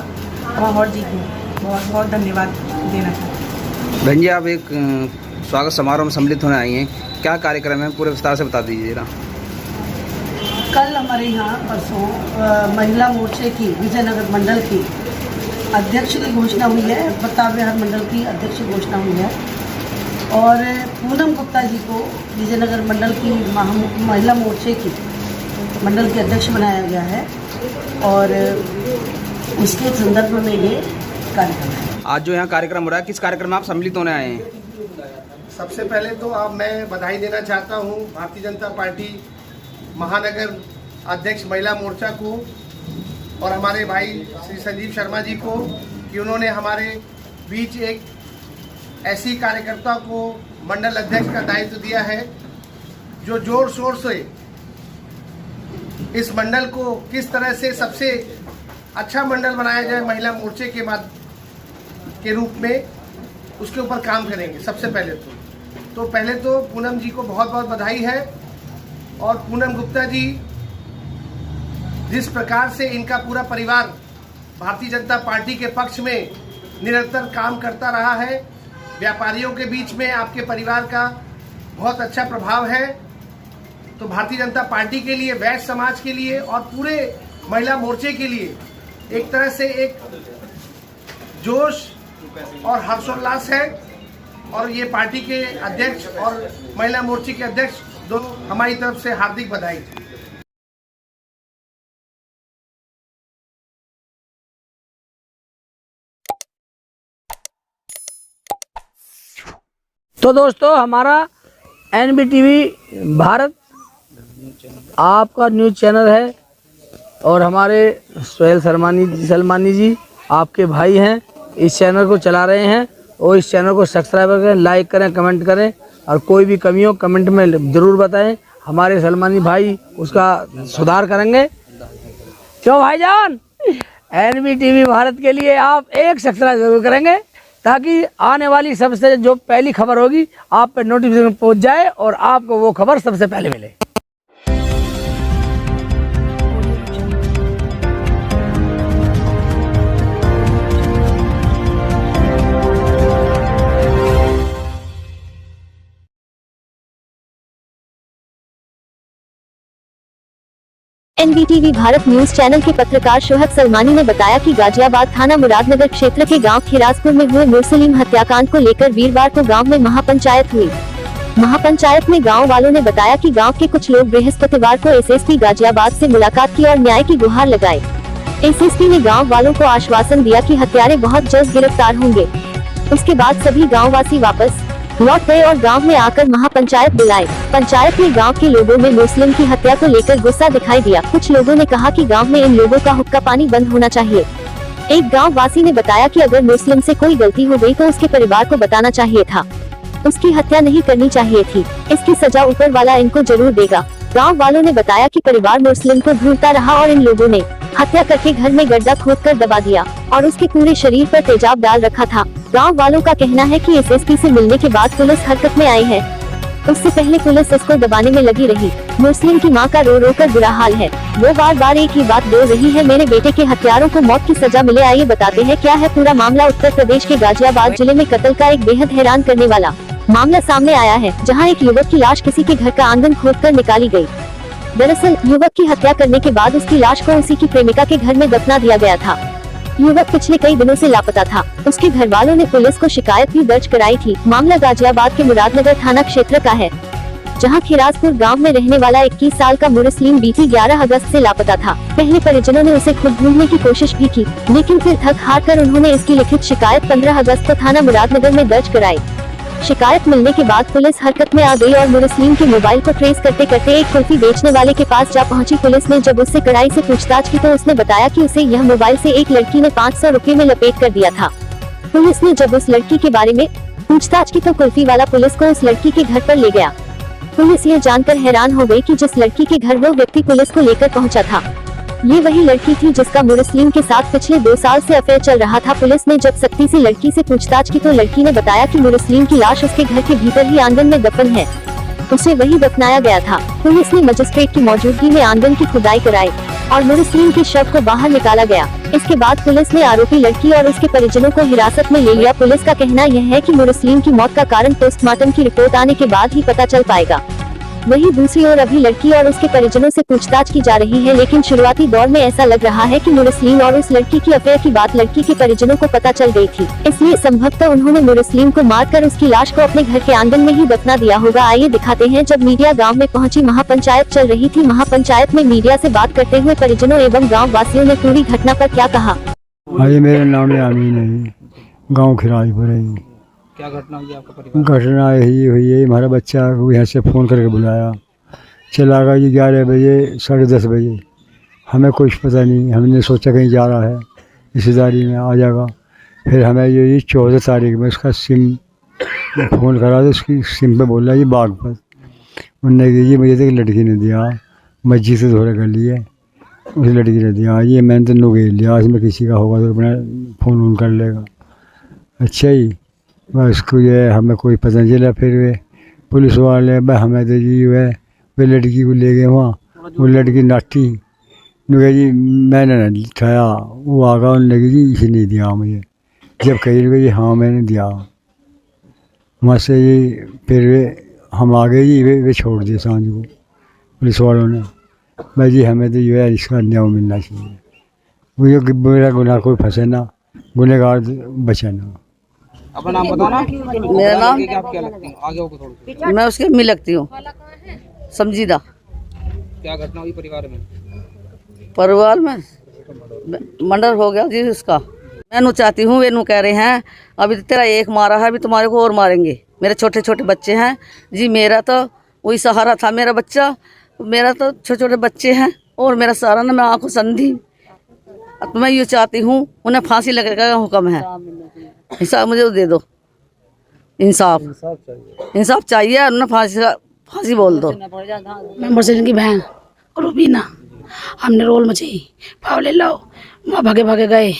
माहौर जी को बहुत बहुत धन्यवाद देना चाहती हूँ। बहन जी, आप एक स्वागत समारोह में सम्मिलित होने आई हैं, क्या कार्यक्रम है, पूरे विस्तार से बता दीजिए जरा। कल हमारे यहाँ परसों महिला मोर्चे की विजयनगर मंडल की अध्यक्ष की घोषणा हुई है, प्रताप विहार मंडल की अध्यक्ष की घोषणा हुई है और पूनम गुप्ता जी को विजयनगर मंडल की महिला मोर्चे की मंडल के अध्यक्ष बनाया गया है और उसके संदर्भ में ये कार्यक्रम है। आज जो यहाँ कार्यक्रम हो रहा है, किस कार्यक्रम में आप सम्मिलित होने आए हैं? सबसे पहले तो आप मैं बधाई देना चाहता हूँ भारतीय जनता पार्टी महानगर अध्यक्ष महिला मोर्चा को और हमारे भाई श्री संजीव शर्मा जी को कि उन्होंने हमारे बीच एक ऐसी कार्यकर्ता को मंडल अध्यक्ष का दायित्व दिया है जो जोर शोर से इस मंडल को किस तरह से सबसे अच्छा मंडल बनाया जाए महिला मोर्चे के रूप में, उसके ऊपर काम करेंगे। सबसे पहले तो पूनम जी को बहुत बहुत बधाई है और पूनम गुप्ता जी जिस प्रकार से इनका पूरा परिवार भारतीय जनता पार्टी के पक्ष में निरंतर काम करता रहा है, व्यापारियों के बीच में आपके परिवार का बहुत अच्छा प्रभाव है, तो भारतीय जनता पार्टी के लिए, वैश्य समाज के लिए और पूरे महिला मोर्चे के लिए एक तरह से एक जोश और हर्षोल्लास है। और ये पार्टी के अध्यक्ष और महिला मोर्चे के अध्यक्ष दोनों हमारी तरफ से हार्दिक बधाई। तो दोस्तों हमारा NBTV भारत आपका न्यूज़ चैनल है और हमारे सोहेल सलमानी जी आपके भाई हैं, इस चैनल को चला रहे हैं और इस चैनल को सब्सक्राइब करें, लाइक करें, कमेंट करें और कोई भी कमी हो कमेंट में ज़रूर बताएं। हमारे सलमानी भाई उसका सुधार करेंगे। क्यों भाईजान? NBTV भारत के लिए आप एक सब्सक्राइब जरूर करेंगे ताकि आने वाली सबसे जो पहली खबर होगी आप पे नोटिफिकेशन पहुंच जाए और आपको वो खबर सबसे पहले मिले। NBTV भारत न्यूज चैनल के पत्रकार शोहत सलमानी ने बताया कि गाजियाबाद थाना मुरादनगर क्षेत्र के गांव खिराजपुर में हुए मुस्लिम हत्याकांड को लेकर वीरवार को गांव में महापंचायत हुई। महापंचायत में गांव वालों ने बताया कि गांव के कुछ लोग बृहस्पतिवार को SSP गाजियाबाद से मुलाकात की और न्याय की गुहार लगाई। SSP ने गाँव वालों को आश्वासन दिया कि हत्यारे बहुत जल्द गिरफ्तार होंगे। उसके बाद सभी गाँव वासी वापस लौट गए और गांव में आकर महापंचायत बुलाई। पंचायत में गांव के लोगों में मुस्लिम की हत्या को लेकर गुस्सा दिखाई दिया। कुछ लोगों ने कहा कि गांव में इन लोगों का हुक्का पानी बंद होना चाहिए। एक गांव वासी ने बताया कि अगर मुस्लिम से कोई गलती हो गई तो उसके परिवार को बताना चाहिए था, उसकी हत्या नहीं करनी चाहिए थी। इसकी सजा ऊपर वाला इनको जरूर देगा। गाँव वालों ने बताया कि परिवार मुस्लिम को ढूंढता रहा और इन लोगों ने हत्या करके घर में गड्ढा खोदकर दबा दिया और उसके पूरे शरीर पर तेजाब डाल रखा था। गांव वालों का कहना है कि SSP से मिलने के बाद पुलिस हरकत में आई है। उससे पहले पुलिस इसको दबाने में लगी रही। मुस्लिम की मां का रो रो कर बुरा हाल है। वो बार बार एक ही बात बोल रही है, मेरे बेटे के हत्यारों को मौत की सजा मिले। आइए बताते हैं क्या है पूरा मामला। उत्तर प्रदेश के गाजियाबाद जिले में कत्ल का एक बेहद हैरान करने वाला मामला सामने आया है, जहाँ एक युवक की लाश किसी के घर का आंगन खोदकर निकाली गयी। दरअसल युवक की हत्या करने के बाद उसकी लाश को उसी की प्रेमिका के घर में दफना दिया गया था। युवक पिछले कई दिनों से लापता था। उसके घर वालों ने पुलिस को शिकायत भी दर्ज कराई थी। मामला गाजियाबाद के मुरादनगर थाना क्षेत्र का है, जहां खिराजपुर गांव में रहने वाला 21 साल का मुस्लिम बीती 11 अगस्त से लापता था। पहले परिजनों ने उसे खुद ढूंढने की कोशिश भी की, लेकिन फिर थक हार कर उन्होंने इसकी लिखित शिकायत 15 अगस्त को थाना मुरादनगर में दर्ज कराई। शिकायत मिलने के बाद पुलिस हरकत में आ गई और मुस्लिम के मोबाइल को ट्रेस करते करते एक कुल्फी बेचने वाले के पास जा पहुंची। पुलिस ने जब उससे कड़ाई से पूछताछ की तो उसने बताया कि उसे यह मोबाइल से एक लड़की ने 500 रुपए में लपेट कर दिया था। पुलिस ने जब उस लड़की के बारे में पूछताछ की तो कुल्फी वाला पुलिस को उस लड़की के घर पर ले गया। पुलिस यह जानकर हैरान हो गई कि जिस लड़की के घर वो व्यक्ति पुलिस को लेकर पहुँचा था, ये वही लड़की थी जिसका मुस्लिम के साथ पिछले 2 साल से अफेयर चल रहा था। पुलिस ने जब सख्ती से लड़की से पूछताछ की तो लड़की ने बताया कि मुस्लिम की लाश उसके घर के भीतर ही आंगन में दफन है, उसे वही दफनाया गया था। पुलिस ने मजिस्ट्रेट की मौजूदगी में आंगन की खुदाई कराई और मुस्लिम के शव को बाहर निकाला गया। इसके बाद पुलिस ने आरोपी लड़की और उसके परिजनों को हिरासत में ले लिया। पुलिस का कहना यह है कि मुस्लिम की मौत का कारण पोस्टमार्टम की रिपोर्ट आने के बाद ही पता चल पाएगा। वहीं दूसरी ओर अभी लड़की और उसके परिजनों से पूछताछ की जा रही है, लेकिन शुरुआती दौर में ऐसा लग रहा है कि मुस्लिम और उस लड़की की अफेयर की बात लड़की के परिजनों को पता चल गई थी, इसलिए संभवतः उन्होंने मुस्लिम को मारकर उसकी लाश को अपने घर के आंगन में ही दफना दिया होगा। आइए दिखाते हैं जब मीडिया गांव में पहुंची। महापंचायत चल रही थी। महापंचायत में मीडिया से बात करते हुए परिजनों एवं गाँव वासियों ने पूरी घटना पर क्या कहा। मेरा नाम अमीन है, गाँव खिराजपुर है। क्या घटना हुई आपका परिवार? घटना यही हुई है, हमारा बच्चा को यहाँ से फ़ोन करके बुलाया, चला गया जी 11 बजे 10:30 बजे। हमें कुछ पता नहीं, हमने सोचा कहीं जा रहा है रिश्तेदारी में आ जाएगा। फिर हमें ये 14 तारीख में उसका सिम फ़ोन करा तो उसकी सिम पे बोला जी बागपत। उन्होंने कहा जी मुझे तो एक लड़की ने दिया, मस्जिद से धोरे कर लिए, उस लड़की ने दिया। ये मैंने तो नुगेल लिया, इसमें किसी का होगा तो अपना फ़ोन वोन कर लेगा। अच्छा ही बस को ये हमें कोई पता नहीं चला। फिर वे पुलिस वाले भाई हमें तो जी वे लड़की को ले गए वहाँ। वो लड़की नाटी नुगे जी मैंने ना उठाया, वो आ गया उन्होंने कहा जी इसे नहीं दिया मुझे। जब कही लगे जी हाँ मैंने दिया, वहाँ से ये फिर वे हम आ गए जी। वे छोड़ दिए सांझ को पुलिस वालों ने। भाई जी हमें तो जो है इसका न्याय मिलना चाहिए, वो जो मेरा गुनाह कोई फंसे ना, गुनहगार बचे ना। अपना नाम बताना। मेरा नाम आप क्या लगती हैं? आगे होकर थोड़ी। मैं उसकी अम्मी लगती हूँ, समझीदा। क्या घटना हुई परिवार में? परिवार में मर्डर हो गया जी उसका। मैं नू चाहती हूँ, वे नू कह रहे हैं अभी तो तेरा एक मारा है, अभी तुम्हारे को और मारेंगे। मेरे छोटे छोटे बच्चे हैं जी, मेरा तो वही सहारा था मेरा बच्चा, मेरा तो छोटे छोटे बच्चे हैं और मेरा सहारा ना, मैं आंखों संधी। तो मैं ये चाहती हूँ उन्हें फांसी लगने का हुक्म है, हिसाब मुझे दे दो, इंसाफ इंसाफ चाहिए, उन्हें फांसी बोल दो। मैं मुर्शिद की बहन रूबीना, हमने रोल मचाई, पाव ले लो, वहाँ भागे भागे गए,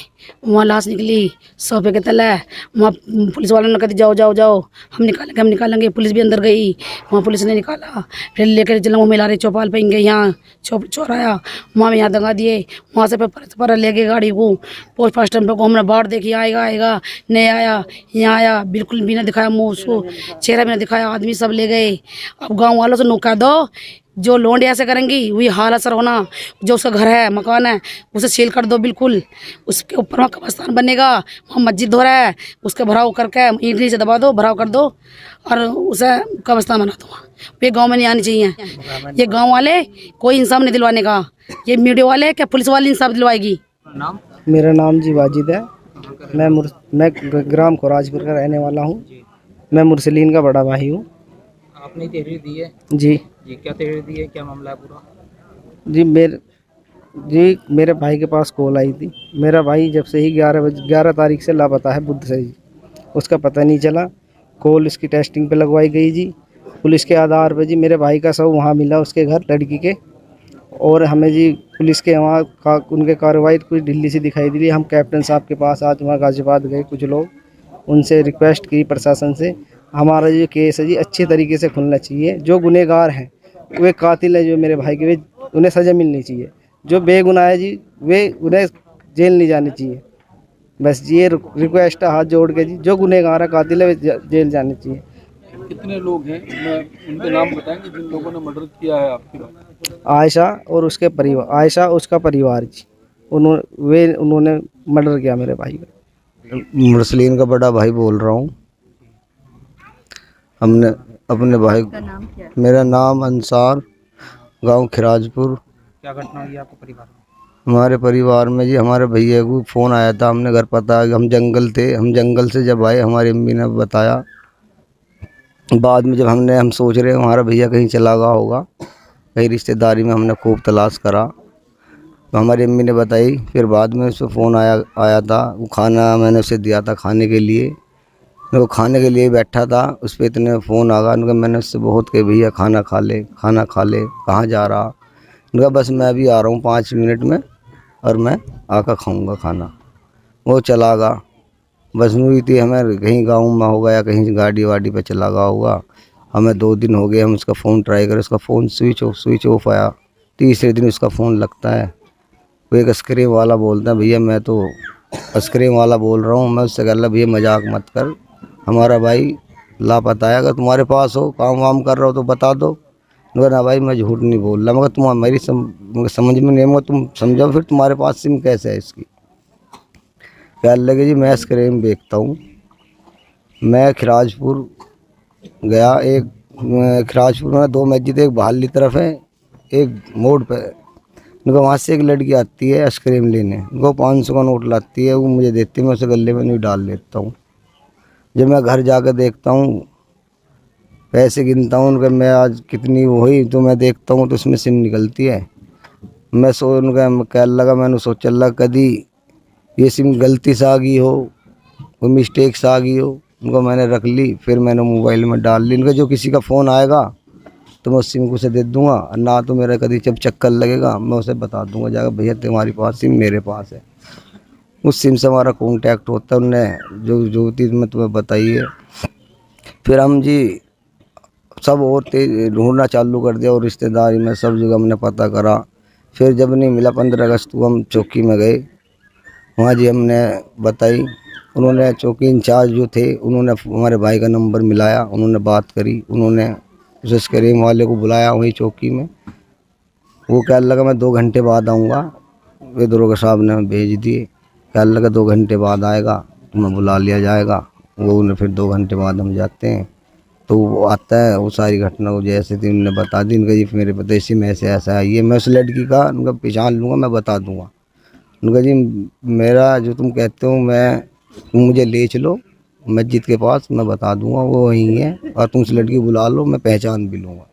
वहाँ लाश निकली सोफे के तले, वहाँ पुलिस वालों ने कहा जाओ जाओ जाओ, हम निकालेंगे, पुलिस भी अंदर गई, वहाँ पुलिस ने निकाला, फिर लेकर चलो मिला रहे चौपाल पे गए, यहाँ चौराया, वहाँ में यहाँ दंगा दिए, वहाँ से पर ले गए गाड़ी को पोस्ट फास्टम पे को, हमने बाढ़ देखी आएगा नहीं आया, यहाँ आया बिल्कुल भी ना दिखाया मुँह, उसको चेहरा भी ना दिखाया, आदमी सब ले गए। अब गाँव वालों से नुका दो, जो लोंड ऐसे करेंगी वही हाल असर होना, जो उसका घर है मकान है उसे सील कर दो बिल्कुल, उसके ऊपर वहाँ कब्रिस्तान बनेगा, वहाँ मस्जिद हो रहा है उसके भराव करके ईंट से दबा दो, भराव कर दो और उसे कब्रिस्तान बना दो। ये गांव में नहीं आनी चाहिए, ये गांव वाले कोई इंसाफ नहीं दिलवाने का, ये मीडिया वाले क्या पुलिस वाली इंसाफ दिलवाएगी। मेरा नाम जी वाजिद है, मैं ग्राम खोराजपुर का रहने वाला हूँ, मैं मुरसलीन का बड़ा भाई हूँ। आपने तहरीर दी है? जी क्या तहरीर दी है, क्या मामला है पूरा? जी मेरे भाई के पास कॉल आई थी, मेरा भाई जब से ही 11 तारीख से लापता है, बुध से जी, उसका पता नहीं चला। कॉल इसकी टेस्टिंग पे लगवाई गई जी, पुलिस के आधार पर जी मेरे भाई का शव वहाँ मिला उसके घर लड़की के, और हमें जी पुलिस के वहाँ उनके कार्रवाई कुछ ढिल्ली सी दिखाई दी। हम कैप्टन साहब के पास आज वहाँ गाजियाबाद गए, कुछ लोग, उनसे रिक्वेस्ट की प्रशासन से, हमारा जो केस है जी अच्छे तरीके से खुलना चाहिए, जो गुनहगार हैं वे कातिल है जो मेरे भाई के, वे उन्हें सज़ा मिलनी चाहिए, जो बेगुनाह है जी वे उन्हें जेल नहीं जानी चाहिए। बस ये रिक्वेस्ट है हाथ जोड़ के जी, जो गुनहगार है कातिल है वे जेल जाने चाहिए। कितने लोग हैं, उनके नाम बताएंगे जिन लोगों ने मर्डर किया है आपके? आयशा और उसके परिवार, आयशा उसका परिवार जी, उन्होंने मर्डर किया मेरे भाई का। मुरसलीन का बड़ा भाई बोल रहा हूँ। हमने अपने भाई, मेरा नाम अंसार, गांव खिराजपुर। क्या घटना हुई आपके परिवार में? हमारे परिवार में जी हमारे भैया को फ़ोन आया था, हमने घर पता, हम जंगल थे, हम जंगल से जब आए हमारी अम्मी ने बताया, बाद में जब हम सोच रहे हमारा भैया कहीं चला गया होगा, कहीं रिश्तेदारी में, हमने खूब तलाश करा तो हमारी अम्मी ने बताई। फिर बाद में उससे फ़ोन आया था, वो खाना मैंने उसे दिया था खाने के लिए, वो खाने के लिए बैठा था, उस पर इतने फ़ोन आ गया, उनका मैंने उससे बहुत कहे भैया खाना खा ले, कहाँ जा रहा? उनका बस मैं अभी आ रहा हूँ 5 मिनट में और मैं आकर खाऊंगा खाना। वो चला गया, बस हुई थी हमें कहीं गांव में होगा या कहीं गाड़ी वाड़ी पे चला गया होगा। हमें 2 दिन हो गए, हम उसका फ़ोन ट्राई करें, उसका फ़ोन स्विच ऑफ आया। तीसरे दिन उसका फ़ोन लगता है, वो एक आइसक्रीम वाला बोलता है भैया मैं तो आइसक्रीम वाला बोल रहा हूँ। मैं उससे कह रहा भैया मजाक मत कर, हमारा भाई लापता है, अगर तुम्हारे पास हो काम वाम कर रहा हो तो बता दो। मगर ना भाई मैं झूठ नहीं बोल रहा, मगर तुम मेरी समझ में नहीं, मगर तुम समझो फिर तुम्हारे पास सिम कैसे है इसकी? क्या लगे जी मैं आइसक्रीम बेचता हूँ। मैं खिराजपुर गया, खिराजपुर में 2 मस्जिद, एक बहाली तरफ है एक मोड़ पे, उनको वहाँ से एक लड़की आती है आइसक्रीम लेने, उनको 500 का नोट लाती है, वो मुझे देती है, मैं उसे गले में नहीं डाल लेता हूँ। जब मैं घर जाकर देखता हूँ, पैसे गिनता हूँ उनका, मैं आज कितनी हुई तो मैं देखता हूँ तो उसमें सिम निकलती है। मैं उनका कह लगा, मैंने सोचा लगा कभी ये सिम गलती से आ गई हो, कोई मिस्टेक से आ गई हो, उनको मैंने रख ली, फिर मैंने मोबाइल में डाल ली। इनका जो किसी का फ़ोन आएगा तो मैं उस सिम को उसे दे दूँगा, ना तो मेरा कभी जब चक्कर लगेगा मैं उसे बता दूँगा जाकर भैया तुम्हारे पास सिम मेरे पास है। उस सिम से हमारा कॉन्टैक्ट होता है, उनने जो चीज़ मैं तुम्हें बताई है। फिर हम जी सब और तेज ढूंढना चालू कर दिया और रिश्तेदारी में सब जगह हमने पता करा। फिर जब नहीं मिला 15 अगस्त को हम चौकी में गए, वहाँ जी हमने बताई, उन्होंने चौकी इंचार्ज जो थे उन्होंने हमारे भाई का नंबर मिलाया, उन्होंने बात करी, उन्होंने उस आइसक्रीम वाले को बुलाया वहीं चौकी में। वो कहने लगा मैं 2 घंटे बाद आऊँगा, वे दरोगा साहब ने भेज दिए, कहने लगा 2 घंटे बाद आएगा, तुम्हें बुला लिया जाएगा। वो उन्हें फिर 2 घंटे बाद हम जाते हैं तो वो आता है, वो सारी घटना को जैसे थी उन्होंने बता दी। उनका जी मेरे पता इसी में ऐसे ऐसा आई है, मैं उस लड़की का उनका पहचान लूँगा, मैं बता दूँगा। उनका जी मेरा जो तुम कहते हो तुम मुझे ले चलो मस्जिद के पास, मैं बता दूंगा वो वहीं है, और तुम उस लड़की को बुला लो, मैं पहचान भी लूँगा।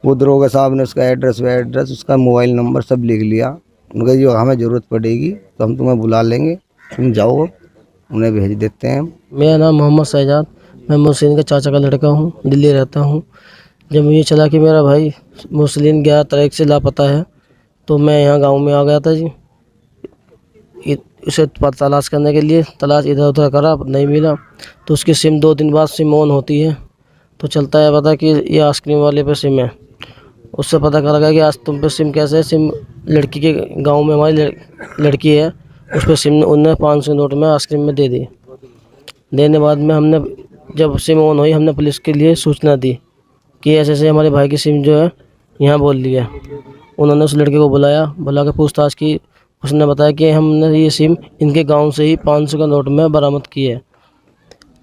वो दरोगा साहब ने उसका एड्रेस उसका मोबाइल नंबर सब लिख लिया। उनका जो हमें ज़रूरत पड़ेगी तो हम तुम्हें बुला लेंगे, तुम जाओ, उन्हें भेज देते हैं। मेरा नाम मोहम्मद शहजाद, मैं मोहसिन के चाचा का लड़का हूँ, दिल्ली रहता हूँ। जब मुझे चला कि मेरा भाई मोहसिन 11 तारीख से लापता है, तो मैं यहाँ गांव में आ गया था जी, उसे तलाश करने के लिए। तलाश इधर उधर करा, नहीं मिला, तो उसकी सिम 2 दिन बाद सिम ऑन होती है, तो चलता है पता कि ये आइसक्रीम वाले पे सिम है। उससे पता कर लगा कि आज तुम पे सिम कैसे है, सिम लड़की के गांव में हमारी लड़की है, उस पर सिम उन्होंने 500 नोट में आइसक्रीम में दे दी। देने बाद में हमने जब सिम ऑन हुई, हमने पुलिस के लिए सूचना दी कि ऐसे ऐसे हमारे भाई की सिम जो है यहाँ बोल ली है। उन्होंने उस लड़के को बुला के पूछताछ की। उसने बताया कि हमने ये सिम इनके गांव से ही 500 का नोट में बरामद की है।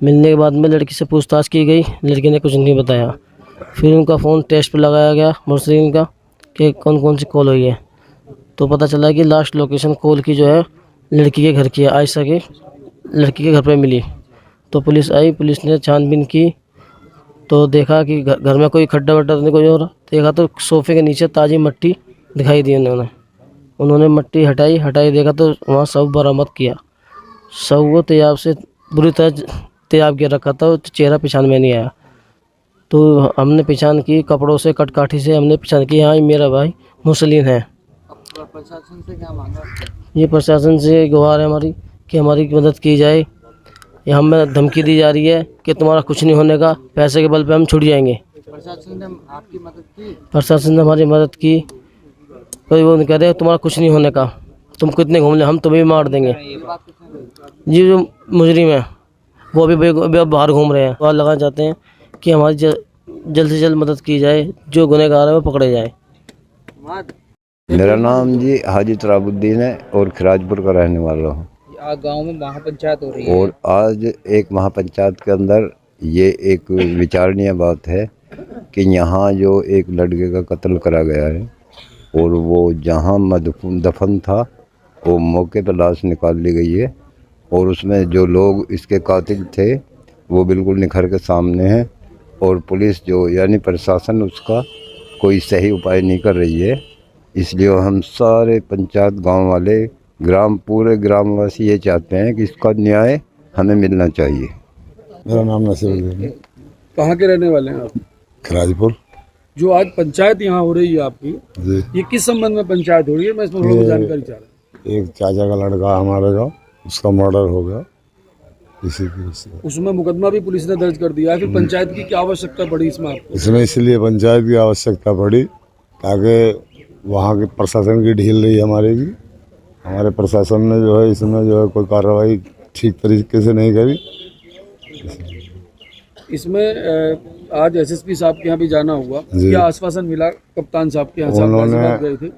मिलने के बाद में लड़की से पूछताछ की गई, लड़की ने कुछ नहीं बताया। फिर उनका फ़ोन टेस्ट पर लगाया गया मोहसिन का कि कौन कौन सी कॉल हुई है, तो पता चला कि लास्ट लोकेशन कॉल की जो है लड़की के घर की है, आयशा की लड़की के घर पे मिली। तो पुलिस आई, पुलिस ने छानबीन की तो देखा कि घर में कोई खड्डा वड्डा नहीं कोई और, देखा तो सोफे के नीचे ताज़ी मिट्टी दिखाई दी। उन्होंने मिट्टी हटाई देखा तो वहाँ शव बरामद किया। शव को तेजाब से बुरी तरह तेजाब किया रखा था, चेहरा पहचान में नहीं आया। तो हमने पहचान की, कपड़ों से कटकाठी से हमने पहचान की, हाँ मेरा भाई मुस्लिम है। प्रशासन से क्या मांगा? ये प्रशासन से गुहार है हमारी कि हमारी मदद की जाए। ये हमें धमकी दी जा रही है कि तुम्हारा कुछ नहीं होने का, पैसे के बल पे हम छुट जाएंगे। प्रशासन ने आपकी मदद की? प्रशासन ने हमारी मदद की। कोई वो नहीं कह रहे तुम्हारा कुछ नहीं होने का, तुम कितने घूम ले, हम तुम्हें भी मार देंगे। ये जो मुजरिम है वो अभी बाहर घूम रहे हैं। वहाँ लगाना चाहते हैं कि हमारी जल्द से जल्द मदद की जाए, जो गुनहगार है वो पकड़े जाए। मेरा नाम जी हाजी तराबुद्दीन है और खिराजपुर का रहने वाला हूँ। गांव में महापंचायत हो रही है, और आज एक महापंचायत के अंदर ये एक विचारणीय बात है कि यहाँ जो एक लड़के का कत्ल करा गया है और वो जहाँ दफन था वो मौके पर लाश निकाल ली गई है, और उसमें जो लोग इसके कातिल थे वो बिल्कुल निखर के सामने हैं, और पुलिस जो यानी प्रशासन उसका कोई सही उपाय नहीं कर रही है। इसलिए हम सारे पंचायत गांव वाले पूरे ग्रामवासी ये चाहते हैं कि इसका न्याय हमें मिलना चाहिए। मेरा नाम नसीरुद्दीन है। कहाँ के रहने वाले हैं आप? खिराजपुर। जो आज पंचायत यहाँ हो रही है आपकी, ये किस संबंध में पंचायत हो रही है? मैं इसमें थोड़ी जानकारी चाह रहा हूँ। एक चाचा का लड़का हमारे का, उसका मर्डर हो गया, इसी की उसमें मुकदमा भी पुलिस ने दर्ज कर दिया है। फिर पंचायत की क्या आवश्यकता पड़ी इसमें आपको? इसमें इसलिए पंचायत की आवश्यकता पड़ी ताकि वहाँ के प्रशासन की ढील रही हमारे की, हमारे प्रशासन ने जो है इसमें जो है कोई कार्रवाई ठीक तरीके से नहीं करी। इसमें आज एसएसपी साहब के यहाँ भी जाना हुआ, क्या आश्वासन मिला कप्तान साहब के यहाँ?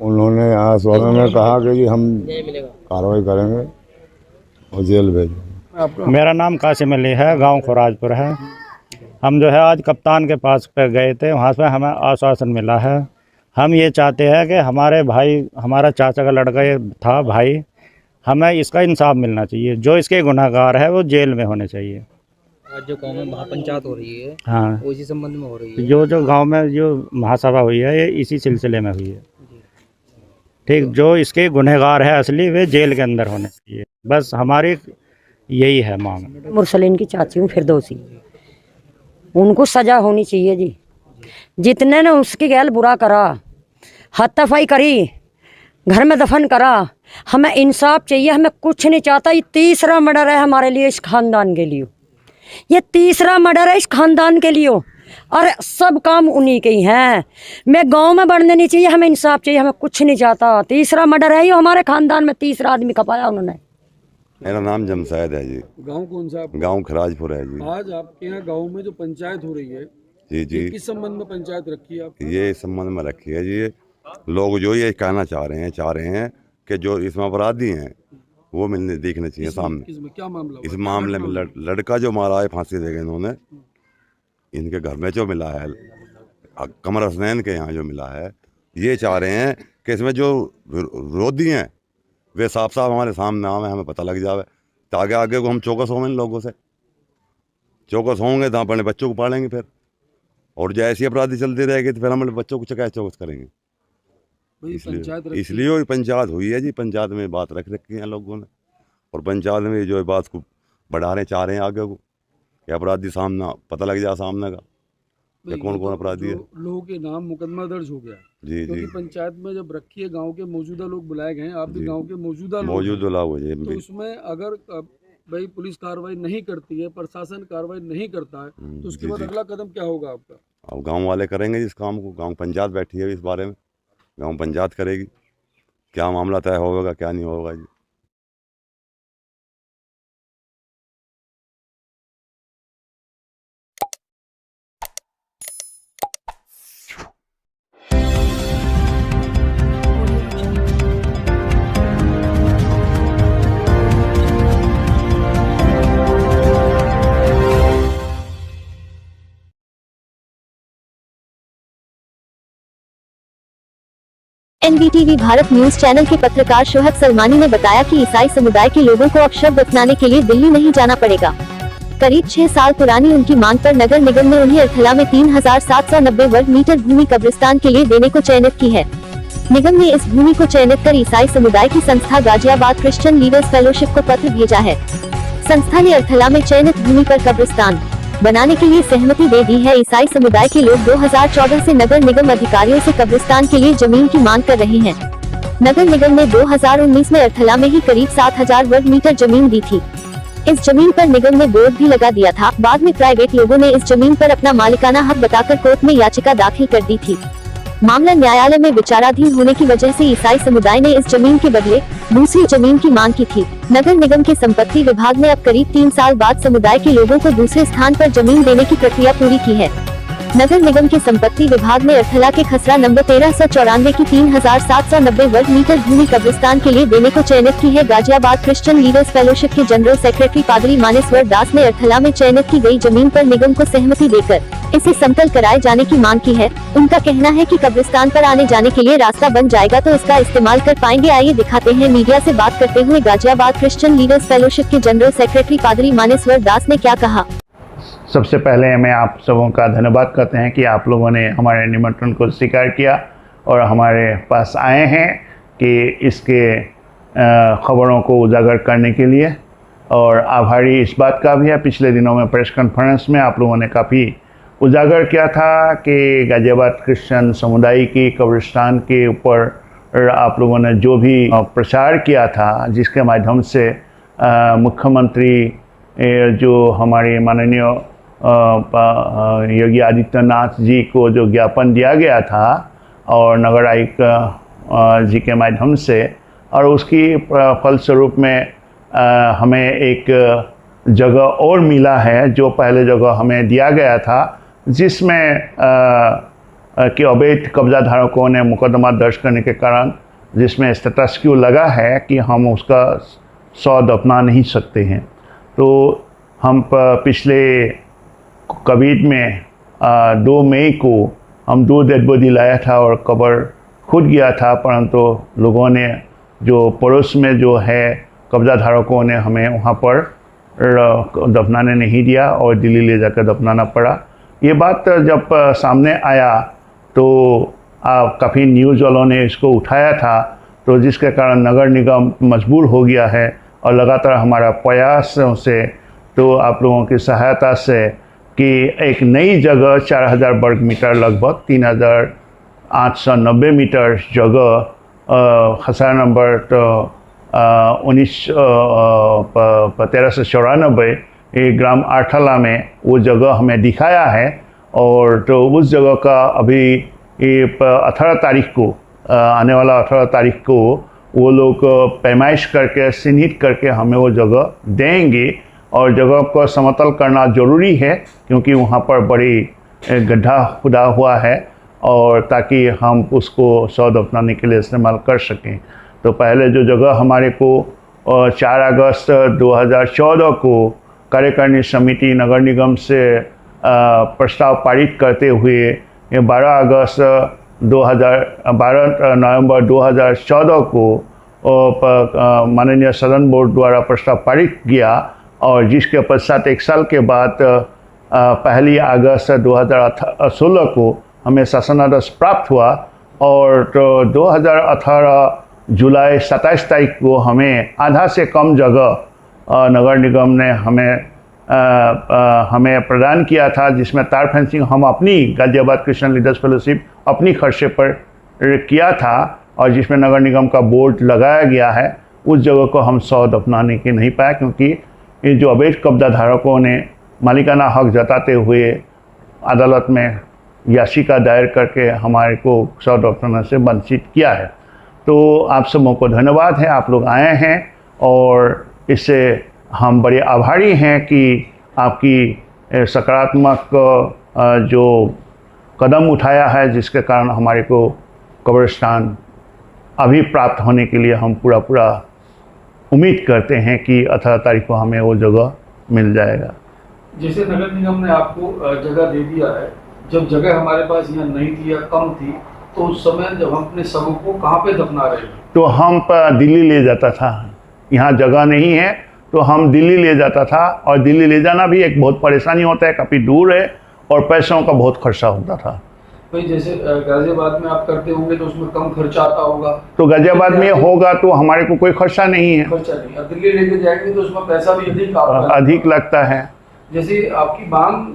उन्होंने आश्वासन में कहा कि हम कार्रवाई करेंगे और जेल भेजेंगे। मेरा नाम कासिम अली है, गांव खुराजपुर है। हम जो है आज कप्तान के पास पे गए थे, वहाँ से हमें आश्वासन मिला है। हम ये चाहते हैं कि हमारे भाई, हमारा चाचा का लड़का ये था भाई, हमें इसका इंसाफ मिलना चाहिए। जो इसके गुनहगार है वो जेल में होने चाहिए। आज जो गांव में महापंचायत हो रही है, हाँ, वो इसी संबंध में हो रही है। जो गांव में जो महासभा हुई है ये इसी सिलसिले में हुई है। ठीक, जो इसके गुनहगार है असली वे जेल के अंदर होने चाहिए, बस हमारी यही है मांग। मुरसलीन की चाची हूँ फिरदौसी, उनको सजा होनी चाहिए जी। जितने ने उसके गैल बुरा करा, हत्याफाई करी, घर में दफन करा, हमें इंसाफ चाहिए। हमें कुछ नहीं चाहता। ये तीसरा मर्डर है हमारे लिए, इस खानदान के लिए। ये तीसरा मर्डर है इस खानदान के लिए, और सब काम उन्हीं के ही हैं। मैं गांव में बढ़ने नहीं चाहिए, हमें इंसाफ चाहिए। हमें कुछ नहीं चाहता। तीसरा मर्डर है ये हमारे खानदान में, तीसरा आदमी खपाया उन्होंने। मेरा नाम जमशेद है जी। गांव कौन सा? गांव खिराजपुर है जी। आज आपके यहाँ गांव में जो पंचायत हो रही है, जी किस संबंध में पंचायत रखी है आपने? ये संबंध में रखी है जी। लोग जो ये कहना चाह रहे हैं कि जो इसमें अपराधी हैं वो मिलने देखने चाहिए सामने। क्या मामला? इस मामले में लड़का जो मारा है, फांसी दे गए इन्होंने, इनके घर में जो मिला है, कमर हसनैन के यहाँ जो मिला है, ये चाह रहे हैं कि इसमें जो रोधी हैं वे साफ साफ हमारे सामने आवे, हमें पता लग जावे, तो आगे आगे को हम चौकस होंगे, इन लोगों से चौकस होंगे तो अपने बच्चों को पालेंगे फिर, और जो ऐसी अपराधी चलती रहेगी तो फिर हम बच्चों को कैसे चौकस करेंगे। इसलिए पंचायत हुई है जी, पंचायत में बात रख रखी है लोगों ने, और पंचायत में जो बात को बढ़ाने चाह रहे हैं आगे को, कि अपराधी सामना पता लग जाए सामने का कि कौन कौन अपराधी है। लोगों के नाम मुकदमा दर्ज हो गया जी क्योंकि जी, पंचायत में जब रखी है गांव के मौजूदा लोग बुलाए गए हैं, आप भी गांव के मौजूदा मौजूद लोग हो जाए, तो उसमें अगर भाई पुलिस कार्रवाई नहीं करती है, प्रशासन कार्रवाई नहीं करता है, तो उसके बाद अगला कदम क्या होगा आपका? अब गांव वाले करेंगे इस काम को, गांव पंचायत बैठी है इस बारे में, गांव पंचायत करेगी, क्या मामला तय होगा क्या नहीं होगा जी। NDTV भारत न्यूज चैनल के पत्रकार शोहब सलमानी ने बताया कि ईसाई समुदाय के लोगों को अब शव दफनाने के लिए दिल्ली नहीं जाना पड़ेगा। करीब 6 साल पुरानी उनकी मांग पर नगर निगम ने उन्हें अर्थला में 3790 वर्ग मीटर भूमि कब्रिस्तान के लिए देने को चयनित की है। निगम ने इस भूमि को चयनित कर ईसाई समुदाय की संस्था गाजियाबाद क्रिश्चियन लीडर्स फेलोशिप को पत्र भेजा है। संस्था ने अर्थला में चयनित भूमि पर कब्रिस्तान बनाने के लिए सहमति दे दी है। ईसाई समुदाय के लोग 2014 से नगर निगम अधिकारियों से कब्रिस्तान के लिए जमीन की मांग कर रहे हैं। नगर निगम ने 2019 में अर्थला में ही करीब 7000 वर्ग मीटर जमीन दी थी। इस जमीन पर निगम ने बोर्ड भी लगा दिया था। बाद में प्राइवेट लोगों ने इस जमीन पर अपना मालिकाना हक बताकर कोर्ट में याचिका दाखिल कर दी थी। मामला न्यायालय में विचाराधीन होने की वजह से ईसाई समुदाय ने इस जमीन के बदले दूसरी जमीन की मांग की थी। नगर निगम के संपत्ति विभाग ने अब करीब 3 साल बाद समुदाय के लोगों को दूसरे स्थान पर जमीन देने की प्रक्रिया पूरी की है। नगर निगम के संपत्ति विभाग ने अर्थला के खसरा नंबर 1394 की 3790 वर्ग मीटर भूमि कब्रिस्तान के लिए देने को चयनित की है। गाजियाबाद क्रिश्चियन लीडर्स फेलोशिप के जनरल सेक्रेटरी पादरी मानेश्वर दास ने अर्थला में चयनित की गई जमीन पर निगम को सहमति देकर इसे समतल कराए जाने की मांग की है। उनका कहना है कि कब्रिस्तान पर आने जाने के लिए रास्ता बन जाएगा तो इसका इस्तेमाल कर पाएंगे। आइए दिखाते हैं मीडिया से बात करते हुए गाजियाबाद क्रिश्चियन लीडर्स फेलोशिप के जनरल सेक्रेटरी पादरी मानेश्वर दास ने क्या कहा। सबसे पहले मैं आप सबों का धन्यवाद करते हैं कि आप लोगों ने हमारे निमंत्रण को स्वीकार किया और हमारे पास आए हैं कि इसके खबरों को उजागर करने के लिए, और आभारी इस बात का भी है पिछले दिनों में प्रेस कॉन्फ्रेंस में आप लोगों ने काफ़ी उजागर किया था कि गाजियाबाद क्रिश्चियन समुदाय की कब्रिस्तान के ऊपर आप लोगों ने जो भी प्रचार किया था, जिसके माध्यम से मुख्यमंत्री जो हमारे माननीय योगी आदित्यनाथ जी को जो ज्ञापन दिया गया था और नगर आयुक्त जी के माध्यम से, और उसकी फलस्वरूप में हमें एक जगह और मिला है जो पहले जगह हमें दिया गया था, जिसमें कि अवैध कब्जा धारकों ने मुकदमा दर्ज करने के कारण जिसमें स्टेटस क्यू लगा है कि हम उसका सौदा अपना नहीं सकते हैं। तो हम पिछले कोविड में 2 मई को हम 2 डेड बॉडी लाया था और कब्र खुद गया था, परंतु लोगों ने जो पड़ोस में जो है कब्जा धारकों ने हमें वहाँ पर दफनाने नहीं दिया और दिल्ली ले जाकर दफनाना पड़ा। ये बात जब सामने आया तो काफ़ी न्यूज़ वालों ने इसको उठाया था, तो जिसके कारण नगर निगम मजबूर हो गया है और लगातार हमारा प्रयासों से, तो आप लोगों की सहायता से कि एक नई जगह 4000 वर्ग मीटर लगभग 3890 मीटर जगह खसरा नंबर 1394 ग्राम अर्थला में वो जगह हमें दिखाया है। और तो उस जगह का अभी 18 तारीख को आने वाला 18 तारीख को वो लोग पैमाइश करके चिन्हित करके हमें वो जगह देंगे, और जगह को समतल करना ज़रूरी है क्योंकि वहाँ पर बड़ी गड्ढा खुदा हुआ है, और ताकि हम उसको सौदा अपनाने के लिए इस्तेमाल कर सकें। तो पहले जो जगह हमारे को 4 अगस्त 2014 को कार्यकारिणी समिति नगर निगम से प्रस्ताव पारित करते हुए 12 नवंबर 2014 को माननीय सदन बोर्ड द्वारा प्रस्ताव पारित किया और जिसके पश्चात 1 साल के बाद 1 अगस्त 2016 को हमें शासनादेश प्राप्त हुआ और तो 2018 जुलाई 27 तारीख को हमें आधा से कम जगह नगर निगम ने हमें प्रदान किया था, जिसमें तार फेंसिंग हम अपनी गाजियाबाद क्रिश्चियन लीडर्स फेलोशिप अपनी खर्चे पर किया था और जिसमें नगर निगम का बोर्ड लगाया गया है। उस जगह को हम सौद अपनाने के नहीं पाए क्योंकि ये जो अवैध कब्जा धारकों ने मालिकाना हक जताते हुए अदालत में याचिका दायर करके हमारे को सौद अपनाने से वंचित किया है। तो आप सबों को धन्यवाद है, आप लोग आए हैं और इससे हम बड़े आभारी हैं कि आपकी सकारात्मक जो कदम उठाया है, जिसके कारण हमारे को कब्रिस्तान अभी प्राप्त होने के लिए हम पूरा उम्मीद करते हैं कि 18 तारीख को हमें वो जगह मिल जाएगा। जैसे नगर निगम ने आपको जगह दे दिया है, जब जगह हमारे पास यहाँ नहीं थी या कम थी तो उस समय जब हम अपने सबों को कहाँ पे दफना रहे थे? तो हम दिल्ली ले जाता था। यहाँ जगह नहीं है तो हम दिल्ली ले जाता था और दिल्ली ले जाना भी एक बहुत परेशानी होता है, काफ़ी दूर है और पैसों का बहुत खर्चा होता था। भाई जैसे गाजियाबाद में आप करते होंगे तो उसमें कम खर्चा आता होगा, तो गाजियाबाद में होगा तो हमारे को कोई खर्चा नहीं है। खर्चा नहीं, और दिल्ली लेके जाएंगे तो उसमें पैसा भी अधिक लगता है। जैसे आपकी मांग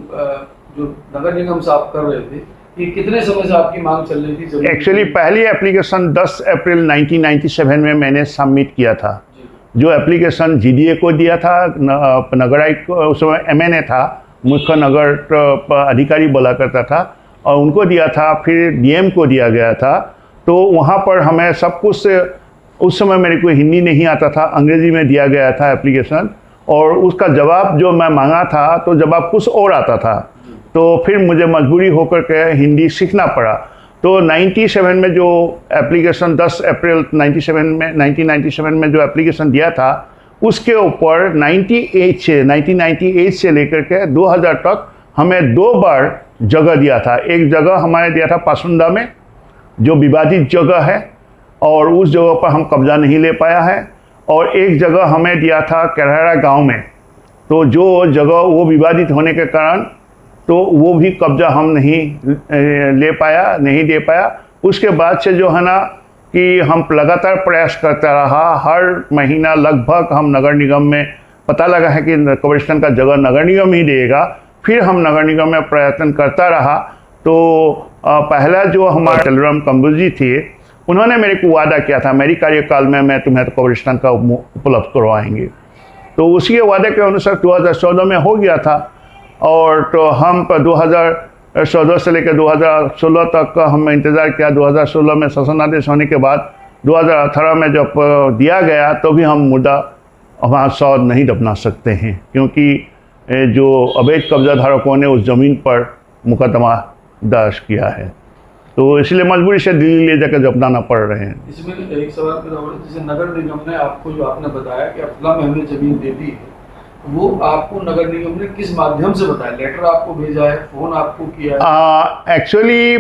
जो नगर निगम से आप कर रहे थे, ये कितने समय से आपकी मांग चल रही थी? एक्चुअली पहली एप्लीकेशन 10 अप्रैल 1997 में मैंने सबमिट किया था। जो एप्लीकेशन जीडीए को दिया था, नगर आयुक्त को उस समय MNA था, मुख्य नगर अधिकारी बोला करता था, और उनको दिया था, फिर DM को दिया गया था। तो वहाँ पर हमें सब कुछ, उस समय मेरे को हिंदी नहीं आता था, अंग्रेज़ी में दिया गया था एप्लीकेशन, और उसका जवाब जो मैं मांगा था तो जवाब कुछ और आता था। तो फिर मुझे मजबूरी होकर के हिंदी सीखना पड़ा। तो 97 में जो एप्लीकेशन 10 अप्रैल 1997 में जो एप्लीकेशन दिया था, उसके ऊपर 1998 से लेकर के 2000 तक हमें 2 बार जगह दिया था। एक जगह हमारे दिया था पासुंदा में, जो विवादित जगह है और उस जगह पर हम कब्जा नहीं ले पाया है, और एक जगह हमें दिया था करहरा गांव में। तो जो जगह वो विवादित होने के कारण तो वो भी कब्जा हम नहीं दे पाया। उसके बाद से जो है ना कि हम लगातार प्रयास करता रहा, हर महीना लगभग हम नगर निगम में पता लगा है कि कब्रिस्तान का जगह नगर निगम ही देगा, फिर हम नगर निगम में प्रयत्न करता रहा। तो पहला जो हमारे चलराम कंबोज जी थे, उन्होंने मेरे को वादा किया था, मेरी कार्यकाल में मैं तुम्हें तो कब्रिस्तान का उपलब्ध करवाएंगे। तो उसी के वादे के अनुसार 2014 में हो गया था, और तो हम 2014 से लेकर 2016 तक हम इंतज़ार किया। 2016 में शासनादेश होने के बाद 2018 में जब दिया गया तो भी हम मुद्दा वहाँ सौद नहीं दफना सकते हैं, क्योंकि जो अवैध कब्जा धारकों ने उस ज़मीन पर मुकदमा दर्ज किया है, तो इसलिए मजबूरी से दिल्ली ले जाकर दफनाना पड़ रहे हैं। इसमें एक सवाल पैदा हुआ, जैसे नगर निगम ने आपको जो आपने बताया कि अफला में हमें ज़मीन दे दी है, वो आपको नगर निगम ने किस माध्यम से बताया? लेटर आपको भेजा है, फोन आपको किया है? एक्चुअली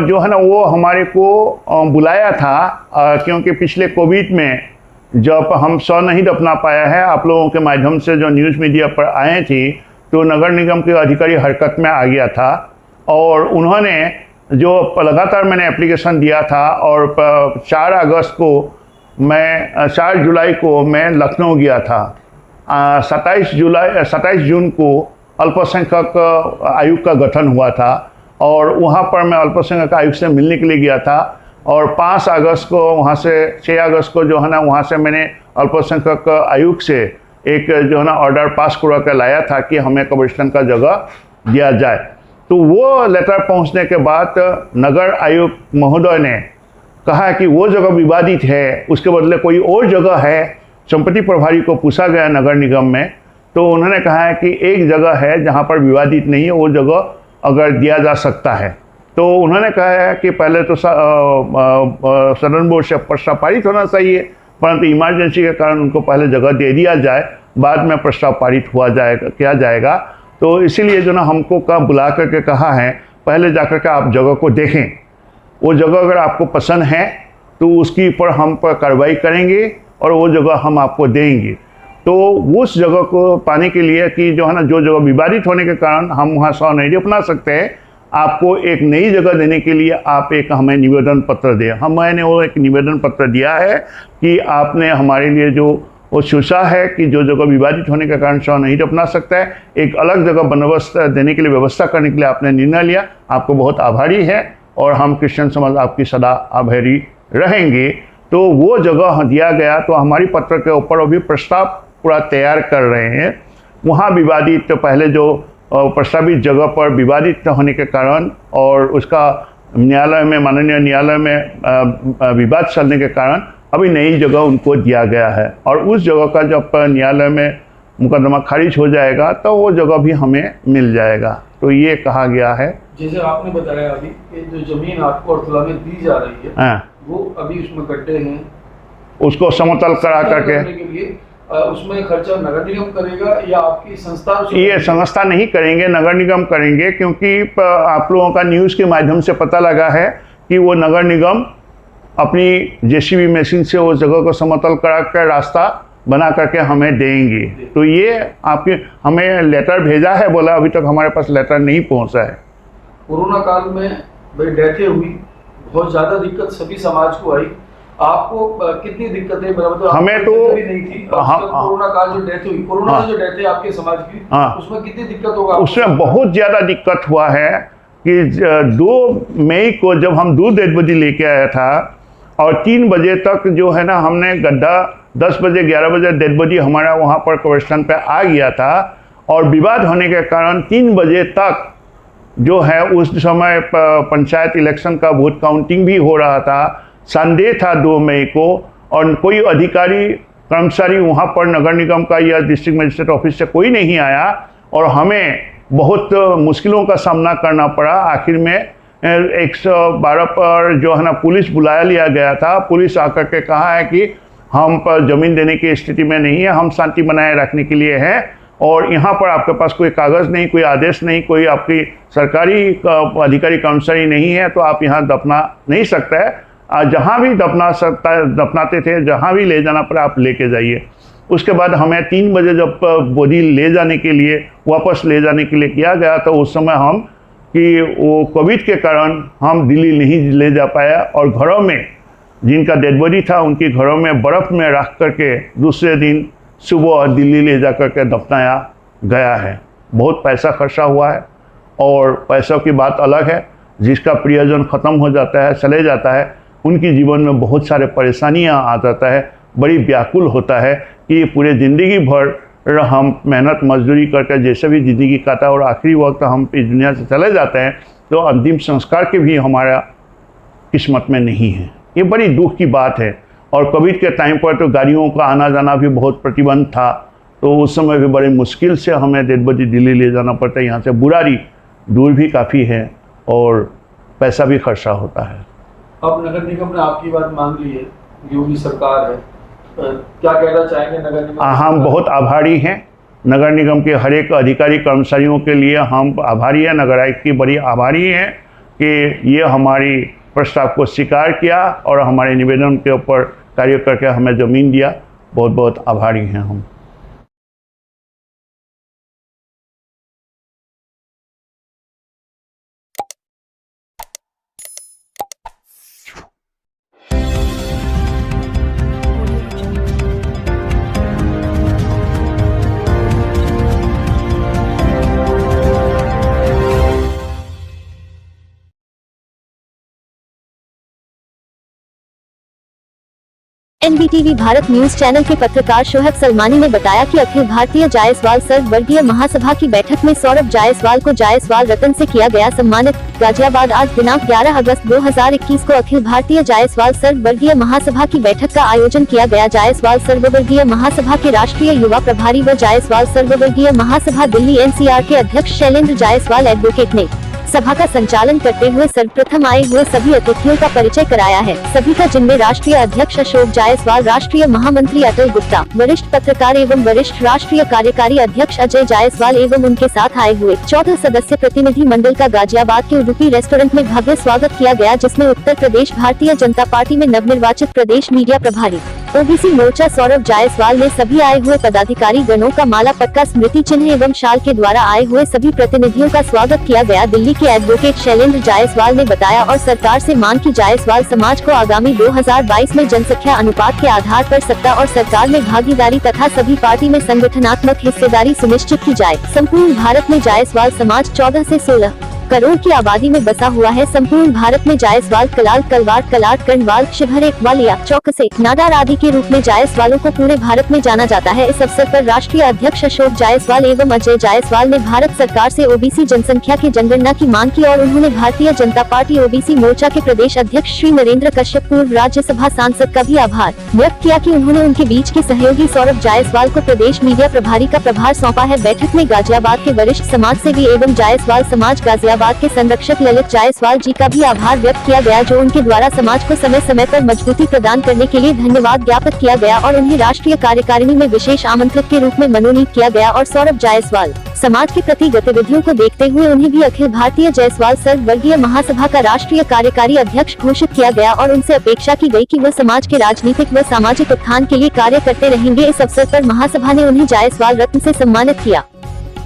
जो है ना वो हमारे को बुलाया था, क्योंकि पिछले कोविड में जब हम सौ नहीं दफना पाया है, आप लोगों के माध्यम से जो न्यूज़ मीडिया पर आए थी, तो नगर निगम के अधिकारी हरकत में आ गया था, और उन्होंने जो लगातार मैंने एप्लीकेशन दिया था, और 4 जुलाई को मैं लखनऊ गया था। 27 जून को अल्पसंख्यक आयोग का गठन हुआ था, और वहाँ पर मैं अल्पसंख्यक आयोग से मिलने के लिए गया था, और 5 अगस्त को वहाँ से 6 अगस्त को जो है ना वहाँ से मैंने अल्पसंख्यक आयोग से एक जो है ना ऑर्डर पास करवा कर लाया था कि हमें कब्रिस्तान का जगह दिया जाए। तो वो लेटर पहुँचने के बाद नगर आयुक्त महोदय ने कहा कि वो जगह विवादित है, उसके बदले कोई और जगह है। संपत्ति प्रभारी को पूछा गया नगर निगम में, तो उन्होंने कहा है कि एक जगह है जहाँ पर विवादित नहीं है, वो जगह अगर दिया जा सकता है। तो उन्होंने कहा है कि पहले तो सदन बोर्ड से प्रस्ताव पारित होना चाहिए, परंतु इमरजेंसी के कारण उनको पहले जगह दे दिया जाए, बाद में प्रस्ताव पारित किया जाएगा। तो इसीलिए जो ना हमको बुला करके कहा है, पहले जाकर के आप जगह को देखें, वो जगह अगर आपको पसंद है तो उसके ऊपर हम पर कार्रवाई करेंगे और वो जगह हम आपको देंगे। तो उस जगह को पाने के लिए कि जो है ना, जो जगह विवादित होने के कारण हम वहाँ शव नहीं अपना सकते हैं, आपको एक नई जगह देने के लिए आप एक हमें निवेदन पत्र दें। मैंने वो एक निवेदन पत्र दिया है कि आपने हमारे लिए जो वो सोचा है कि जो जगह विवादित होने के कारण शव नहीं अपना सकता है, एक अलग जगह बंदोबस्त देने के लिए व्यवस्था करने के लिए आपने निर्णय लिया। आपको बहुत आभारी है और हम क्रिश्चियन समाज आपकी सदा आभारी रहेंगे। तो वो जगह दिया गया, तो हमारी पत्र के ऊपर अभी प्रस्ताव पूरा तैयार कर रहे हैं। वहाँ विवादित पहले जो प्रस्तावित जगह पर विवादित होने के कारण और उसका न्यायालय में, माननीय न्यायालय में विवाद चलने के कारण अभी नई जगह उनको दिया गया है और उस जगह का जब न्यायालय में मुकदमा खारिज हो जाएगा तो वो जगह भी हमें मिल जाएगा। तो ये कहा गया है। जैसे आपने बताया अभी कि जो जमीन आपको अर्थला में दी जा रही है, वो अभी उसमें गड्ढे हैं, उसको समतल करा करके के लिए उसमें खर्चा नगर निगम करेगा या आपकी संस्था? ये संस्था नहीं करेंगे, नगर निगम करेंगे, क्योंकि आप लोगों का न्यूज़ के माध्यम से पता लगा है कि वो नगर निगम अपनी जेसीबी मशीन से उस जगह को समतल करा कर रास्ता बना करके हमें देंगे। तो ये आपके हमें लेटर भेजा है, बोला अभी तक हमारे पास लेटर नहीं पहुंचा है। कोरोना काल में भाई डेथें हुई, बहुत ज़्यादा दिक्कत सभी समाज को आई, आपको कितनी दिक्कतें? मतलब हमें तो भी नहीं थी कोरोना काल जो डेथ हुई, कोरोना से जो डेथ है आपके समाज की, उसमें कितनी दिक्कत होगा? उसमें बहुत ज़्यादा दिक्कत हुआ है कि 2 मई को जब हम 2 डेड बॉडी लेके आया था और 3 बजे तक जो है ना, हमने गड्ढा 10 बजे 11 बजे डेड बॉडी हमारा वहाँ पर कब्रिस्तान पे आ गया था और विवाद होने के कारण 3 बजे तक जो है उस समय पंचायत इलेक्शन का वोट काउंटिंग भी हो रहा था। संडे था 2 मई को और कोई अधिकारी कर्मचारी वहाँ पर नगर निगम का या डिस्ट्रिक्ट मजिस्ट्रेट ऑफिस से कोई नहीं आया और हमें बहुत मुश्किलों का सामना करना पड़ा। आखिर में 112 पर जो है ना पुलिस बुलाया लिया गया था। पुलिस आकर के कहा है कि हम पर ज़मीन देने की स्थिति में नहीं है, हम शांति बनाए रखने के लिए हैं और यहाँ पर आपके पास कोई कागज़ नहीं, कोई आदेश नहीं, कोई आपकी सरकारी अधिकारी कर्मचारी नहीं है, तो आप यहाँ दफना नहीं सकते है। जहाँ भी दफनाते थे, जहाँ भी ले जाना पड़ा आप लेके जाइए। उसके बाद हमें 3 बजे जब बॉडी ले जाने के लिए, वापस ले जाने के लिए किया गया, तो उस समय हम कि वो कोविड के कारण हम दिल्ली नहीं ले जा पाया और घरों में जिनका डेड बॉडी था उनके घरों में बर्फ़ में रख करके दूसरे दिन सुबह दिल्ली ले जा करके दफनाया गया है। बहुत पैसा खर्चा हुआ है और पैसों की बात अलग है। जिसका प्रियजन ख़त्म हो जाता है, चले जाता है, उनकी जीवन में बहुत सारे परेशानियां आ जाता है। बड़ी व्याकुल होता है कि पूरे ज़िंदगी भर हम मेहनत मजदूरी करके जैसे भी ज़िंदगी काटा और आखिरी वक्त हम इस दुनिया से चले जाते हैं, तो अंतिम संस्कार के भी हमारा किस्मत में नहीं है। ये बड़ी दुख की बात है। और कोविड के टाइम पर तो गाड़ियों का आना जाना भी बहुत प्रतिबंध था, तो उस समय भी बड़ी मुश्किल से हमें डेड बॉडी दिल्ली ले जाना पड़ता है। यहाँ से बुराड़ी दूर भी काफ़ी है और पैसा भी खर्चा होता है। अब नगर निगम ने आपकी बात मान ली है, योगी सरकार है, क्या कहना चाहेंगे नगर निगम? हम बहुत आभारी हैं नगर निगम के हर एक अधिकारी कर्मचारियों के लिए हम आभारी हैं। नगर आयुक्त की बड़ी आभारी हैं कि ये हमारी प्रस्ताव को स्वीकार किया और हमारे निवेदन के ऊपर कार्य करके हमें ज़मीन दिया। बहुत बहुत आभारी हैं हम। NBTV भारत न्यूज चैनल के पत्रकार शोहब सलमानी ने बताया कि अखिल भारतीय जायसवाल सर्ववर्गीय महासभा की बैठक में सौरभ जायसवाल को जायसवाल रत्न से किया गया सम्मानित। गाजियाबाद आज दिनांक 11 अगस्त 2021 को अखिल भारतीय जायसवाल सर्ववर्गीय महासभा की बैठक का आयोजन किया गया। जायसवाल सर्ववर्गीय महासभा के राष्ट्रीय युवा प्रभारी व जायसवाल सर्ववर्गीय महासभा दिल्ली NCR के अध्यक्ष शैलेंद्र जायसवाल एडवोकेट ने सभा का संचालन करते हुए सर्वप्रथम आए हुए सभी अतिथियों का परिचय कराया है। सभी का जिनमें राष्ट्रीय अध्यक्ष अशोक जायसवाल, राष्ट्रीय महामंत्री अटल गुप्ता, वरिष्ठ पत्रकार एवं वरिष्ठ राष्ट्रीय कार्यकारी अध्यक्ष अजय जायसवाल एवं उनके साथ आए हुए 14 सदस्य प्रतिनिधि मंडल का गाजियाबाद के उडुपी रेस्टोरेंट में भव्य स्वागत किया गया, जिसमें उत्तर प्रदेश भारतीय जनता पार्टी में नवनिर्वाचित प्रदेश मीडिया प्रभारी ओबीसी मोर्चा सौरभ जायसवाल ने सभी आए हुए पदाधिकारी गणों का माला पक्का, स्मृति चिन्ह एवं शाल के द्वारा आए हुए सभी प्रतिनिधियों का स्वागत किया गया। दिल्ली के एडवोकेट शैलेंद्र जायसवाल ने बताया और सरकार से मांग की जायसवाल समाज को आगामी 2022 में जनसंख्या अनुपात के आधार पर सत्ता और सरकार में भागीदारी तथा सभी पार्टी में संगठनात्मक हिस्सेदारी सुनिश्चित की जाए। संपूर्ण भारत में जायसवाल समाज 14 से 16 करोड़ की आबादी में बसा हुआ है। संपूर्ण भारत में जायसवाल कलाल, कलवाड़, कलाट, कर्णवाल, शिवहर, ग्वालिया, चौकसे, नाडार आदि के रूप में जायसवालों को पूरे भारत में जाना जाता है। इस अवसर पर राष्ट्रीय अध्यक्ष अशोक जायसवाल एवं अजय जायसवाल ने भारत सरकार से ओबीसी जनसंख्या की जनगणना की मांग की और उन्होंने भारतीय जनता पार्टी ओबीसी मोर्चा के प्रदेश अध्यक्ष श्री नरेंद्र कश्यप, पूर्व राज्यसभा सांसद का भी आभार व्यक्त किया कि उन्होंने उनके बीच के सहयोगी सौरभ जायसवाल को प्रदेश मीडिया प्रभारी का प्रभार सौंपा है। बैठक में गाजियाबाद के वरिष्ठ समाज सेवी एवं जायसवाल समाज गाजियाबाद के संरक्षक ललित जायसवाल जी का भी आभार व्यक्त किया गया, जो उनके द्वारा समाज को समय समय पर मजबूती प्रदान करने के लिए धन्यवाद ज्ञापित किया गया और उन्हें राष्ट्रीय कार्यकारिणी में विशेष आमंत्रित के रूप में मनोनीत किया गया और सौरभ जायसवाल समाज के प्रति गतिविधियों को देखते हुए उन्हें भी अखिल भारतीय जायसवाल सर्ववर्गीय महासभा का राष्ट्रीय कार्यकारी अध्यक्ष घोषित किया गया और उनसे अपेक्षा की गई कि वह समाज के राजनीतिक व सामाजिक उत्थान के लिए कार्य करते रहेंगे। इस अवसर पर महासभा ने उन्हें जायसवाल रत्न से सम्मानित किया।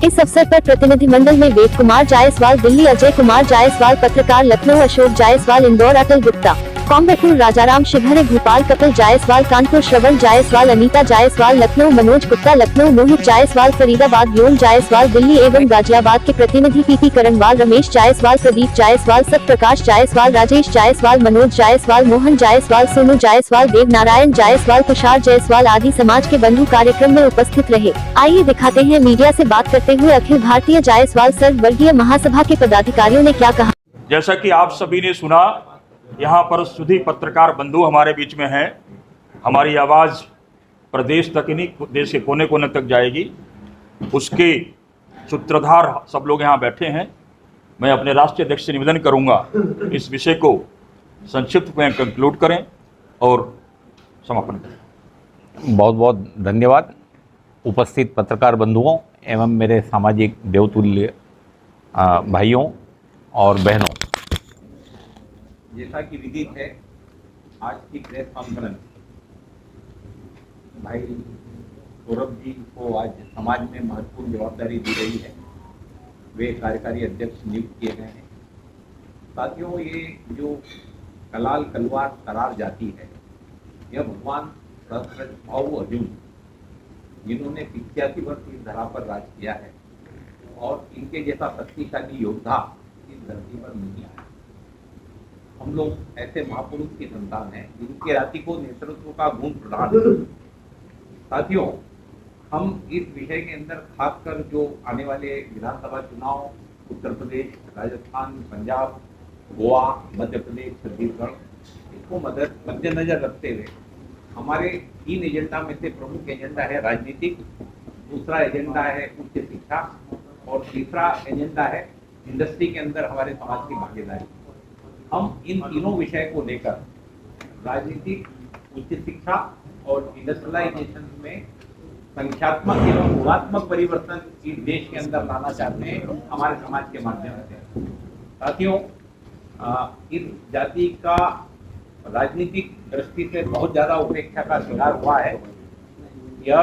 इस अवसर पर प्रतिनिधिमंडल में वेद कुमार जायसवाल दिल्ली, अजय कुमार जायसवाल पत्रकार लखनऊ, अशोक जायसवाल इंदौर, अटल गुप्ता कॉम्बेटूर, राजाराम शिवहर, भोपाल, कपिल जायसवाल कानपुर, श्रवण जायसवाल, अनीता जायसवाल लखनऊ, मनोज गुप्ता लखनऊ, मोहित जायसवाल फरीदाबाद, व्योम जायसवाल दिल्ली एवं गाजियाबाद के प्रतिनिधि पीपी करणवाल, रमेश जायसवाल, प्रदीप जायसवाल, सत्यप्रकाश जायसवाल, राजेश जायसवाल, मनोज जायसवाल, मोहन जायसवाल, सोनू जायसवाल, देव नारायण जायसवाल, तुषार जायसवाल आदि समाज के बंधु कार्यक्रम में उपस्थित रहे। आइए दिखाते हैं मीडिया से बात करते हुए अखिल भारतीय जायसवाल सर्ववर्गीय महासभा के पदाधिकारियों ने क्या कहा। जैसा कि आप सभी ने सुना, यहाँ पर सुधी पत्रकार बंधु हमारे बीच में हैं। हमारी आवाज़ प्रदेश तक ही नहीं, देश के कोने कोने तक जाएगी। उसके सूत्रधार सब लोग यहाँ बैठे हैं। मैं अपने राष्ट्रीय अध्यक्ष से निवेदन करूँगा इस विषय को संक्षिप्त में कंक्लूड करें और समापन करें। बहुत बहुत धन्यवाद उपस्थित पत्रकार बंधुओं एवं मेरे सामाजिक देवतुल्य भाइयों और बहनों। जैसा कि विदित है, आज की प्रेस कॉन्फ्रेंस भाई सौरभ जी को आज समाज में महत्वपूर्ण जवाबदारी दी गई है। वे कार्यकारी अध्यक्ष नियुक्त किए गए हैं। साथियों, ये जो कलाल, कलवार, करार जाति है, यह भगवान सहस्त्रभाव अर्जुन जिन्होंने 85 वर्ष इस धरा पर राज किया है और इनके जैसा शक्तिशाली योद्धा इस धरती पर नहीं आया। हम लोग ऐसे महापुरुष की संतान हैं जिनके राति को नेतृत्व का गुण प्रदान है। साथियों, हम इस विषय के अंदर खासकर जो आने वाले विधानसभा चुनाव उत्तर प्रदेश, राजस्थान, पंजाब, गोवा, मध्य प्रदेश, छत्तीसगढ़, इसको मद्देनजर रखते हुए हमारे 3 एजेंडा में से प्रमुख एजेंडा है राजनीतिक, दूसरा एजेंडा है उच्च शिक्षा और तीसरा एजेंडा है इंडस्ट्री के अंदर हमारे समाज की भागीदारी। हम इन तीनों विषय को लेकर राजनीतिक, उच्च शिक्षा और इंडस्ट्रियलाइजेशन में संख्यात्मक एवं गुणात्मक परिवर्तन इस देश के अंदर लाना चाहते हैं हमारे समाज के माध्यम से। साथियों, इस जाति का राजनीतिक दृष्टि से बहुत ज्यादा उपेक्षा का शिकार हुआ है। यह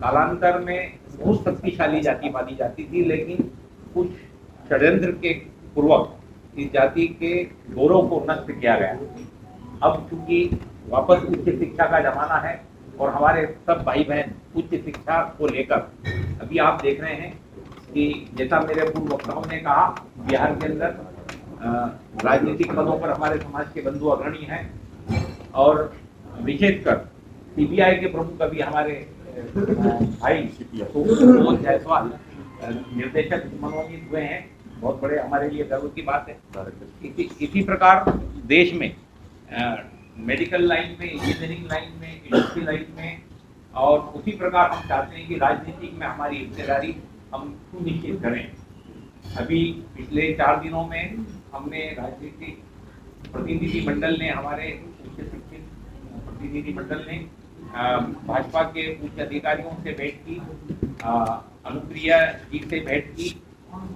कालांतर में बहुत शक्तिशाली जाति मानी जाती थी, लेकिन कुछ षड्यंत्र के पूर्वक इस जाति के गौरव को नष्ट किया गया। अब चूंकि वापस उच्च शिक्षा का जमाना है और हमारे सब भाई बहन उच्च शिक्षा को लेकर, अभी आप देख रहे हैं कि जैसा मेरे पूर्व वक्ताओं ने कहा, बिहार के अंदर राजनीतिक पदों पर हमारे समाज के बंधु अग्रणी हैं और विशेषकर सीबीआई के प्रमुख अभी हमारे भाई सुमन जायसवाल निर्देशक मनोनीत हुए हैं। बहुत बड़े हमारे लिए गर्व की बात है। इसी प्रकार देश में मेडिकल लाइन में, इंजीनियरिंग लाइन में, इंडस्ट्री लाइन में और उसी प्रकार हम चाहते हैं कि राजनीतिक में हमारी हिस्सेदारी हम सुनिश्चित करें। अभी पिछले 4 दिनों में हमने राजनीतिक प्रतिनिधि मंडल ने, हमारे उच्च शिक्षित प्रतिनिधि मंडल ने भाजपा के उच्च अधिकारियों से भेंट की, अनुप्रिया जी से भेंट की,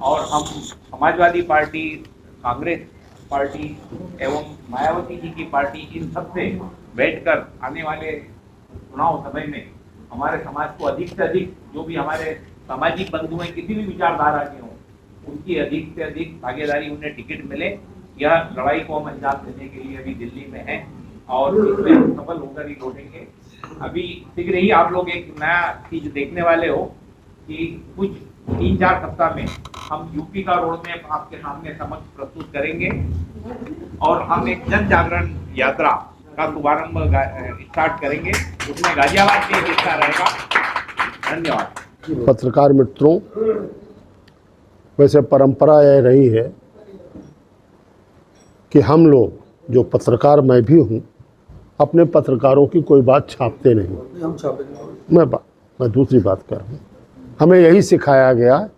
और हम समाजवादी पार्टी, कांग्रेस पार्टी एवं मायावती जी की पार्टी, इन सब से बैठकर आने वाले चुनाव समय में हमारे समाज को अधिक से अधिक, जो भी हमारे सामाजिक बंधु हैं किसी भी विचारधारा के हों, उनकी अधिक से अधिक भागीदारी, उन्हें टिकट मिले, यह लड़ाई को हम अंजाम देने के लिए अभी दिल्ली में हैं और इसमें हम सफल होकर ही लौटेंगे। अभी शीघ्र ही आप लोग एक नया चीज देखने वाले हो कि कुछ 3-4 सप्ताह में हम यूपी का रोड मैप आपके सामने समक्ष प्रस्तुत करेंगे और हम एक जन जागरण यात्रा का शुभारंभ स्टार्ट करेंगे, उसमें गाजियाबाद भी एक हिस्सा रहेगा। धन्यवाद। पत्रकार मित्रों, वैसे परंपरा यह रही है कि हम लोग जो पत्रकार, मैं भी हूँ, अपने पत्रकारों की कोई बात छापते नहीं। हम छापेंगे। मैं दूसरी बात कर रहा हूँ। हमें यही सिखाया गया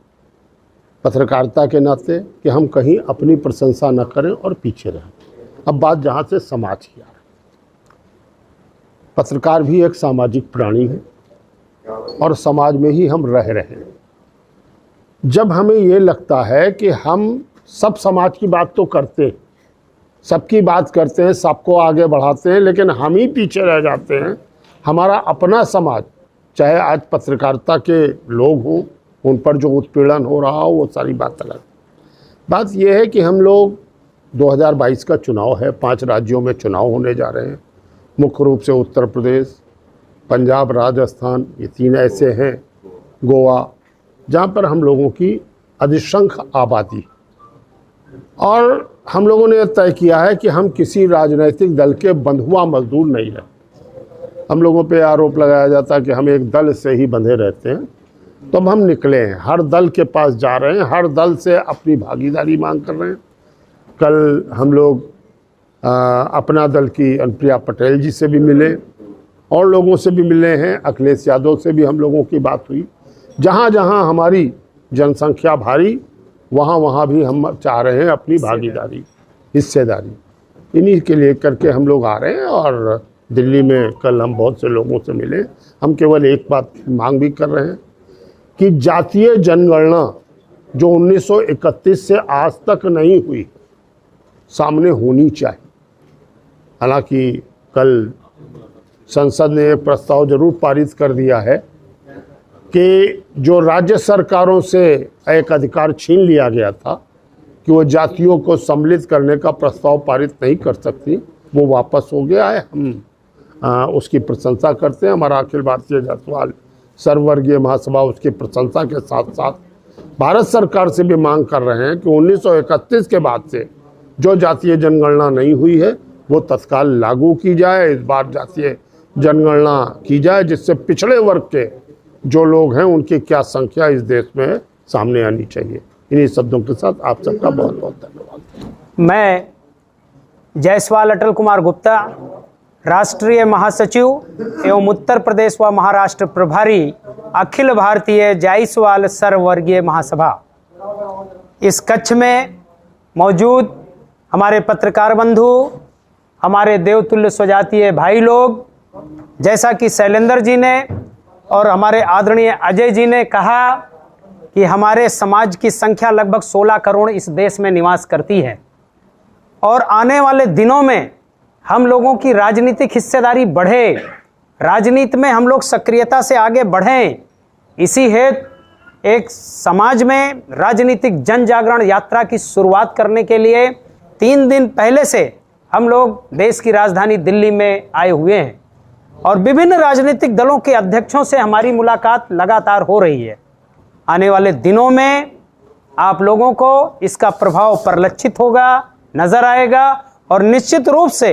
पत्रकारिता के नाते कि हम कहीं अपनी प्रशंसा न करें और पीछे रहें। अब बात जहाँ से समाज की आ रही, पत्रकार भी एक सामाजिक प्राणी है और समाज में ही हम रह रहे हैं। जब हमें ये लगता है कि हम सब समाज की बात तो करते हैं, सबकी बात करते हैं, सबको आगे बढ़ाते हैं, लेकिन हम ही पीछे रह जाते हैं, हमारा अपना समाज, चाहे आज पत्रकारिता के लोग हों, उन पर जो उत्पीड़न हो रहा हो, वो सारी बात अलग। बात यह है कि हम लोग 2022 का चुनाव है, 5 राज्यों में चुनाव होने जा रहे हैं, मुख्य रूप से उत्तर प्रदेश, पंजाब, राजस्थान, ये 3 ऐसे हैं, गोवा, जहाँ पर हम लोगों की अधिसंख्य आबादी। और हम लोगों ने तय किया है कि हम किसी राजनीतिक दल के बंधुआ मजदूर नहीं हैं। हम लोगों पे आरोप लगाया जाता है कि हम एक दल से ही बंधे रहते हैं, तो अब हम निकले हैं, हर दल के पास जा रहे हैं, हर दल से अपनी भागीदारी मांग कर रहे हैं। कल हम लोग अपना दल की अनुप्रिया पटेल जी से भी मिले और लोगों से भी मिले हैं, अखिलेश यादव से भी हम लोगों की बात हुई। जहाँ जहाँ हमारी जनसंख्या भारी, वहाँ वहाँ भी हम चाह रहे हैं अपनी भागीदारी, हिस्सेदारी। इन्हीं के लिए करके हम लोग आ रहे हैं और दिल्ली में कल हम बहुत से लोगों से मिले। हम केवल एक बात मांग भी कर रहे हैं कि जातीय जनगणना जो 1931 से आज तक नहीं हुई, सामने होनी चाहिए। हालांकि कल संसद ने एक प्रस्ताव जरूर पारित कर दिया है कि जो राज्य सरकारों से एक अधिकार छीन लिया गया था कि वो जातियों को सम्मिलित करने का प्रस्ताव पारित नहीं कर सकती, वो वापस हो गया है। हम उसकी प्रशंसा करते हैं। हमारा अखिल भारतीय जातिवाल सर्ववर्गीय महासभा उसकी प्रशंसा के साथ साथ भारत सरकार से भी मांग कर रहे हैं कि 1931 के बाद से जो जातीय जनगणना नहीं हुई है वो तत्काल लागू की जाए। इस बार जातीय जनगणना की जाए जिससे पिछड़े वर्ग के जो लोग हैं उनकी क्या संख्या इस देश में सामने आनी चाहिए। इन्हीं शब्दों के साथ आप सबका बहुत बहुत धन्यवाद। मैं जायसवाल अटल कुमार गुप्ता, राष्ट्रीय महासचिव एवं उत्तर प्रदेश व महाराष्ट्र प्रभारी अखिल भारतीय जायसवाल सर्ववर्गीय महासभा, इस कक्ष में मौजूद हमारे पत्रकार बंधु, हमारे देवतुल्य स्वजातीय भाई लोग, जैसा कि शैलेंद्र जी ने और हमारे आदरणीय अजय जी ने कहा कि हमारे समाज की संख्या लगभग 16 करोड़ इस देश में निवास करती है और आने वाले दिनों में हम लोगों की राजनीतिक हिस्सेदारी बढ़े, राजनीति में हम लोग सक्रियता से आगे बढ़ें। इसी हेतु एक समाज में राजनीतिक जन जागरण यात्रा की शुरुआत करने के लिए 3 दिन पहले से हम लोग देश की राजधानी दिल्ली में आए हुए हैं और विभिन्न राजनीतिक दलों के अध्यक्षों से हमारी मुलाकात लगातार हो रही है। आने वाले दिनों में आप लोगों को इसका प्रभाव परिलक्षित होगा, नजर आएगा और निश्चित रूप से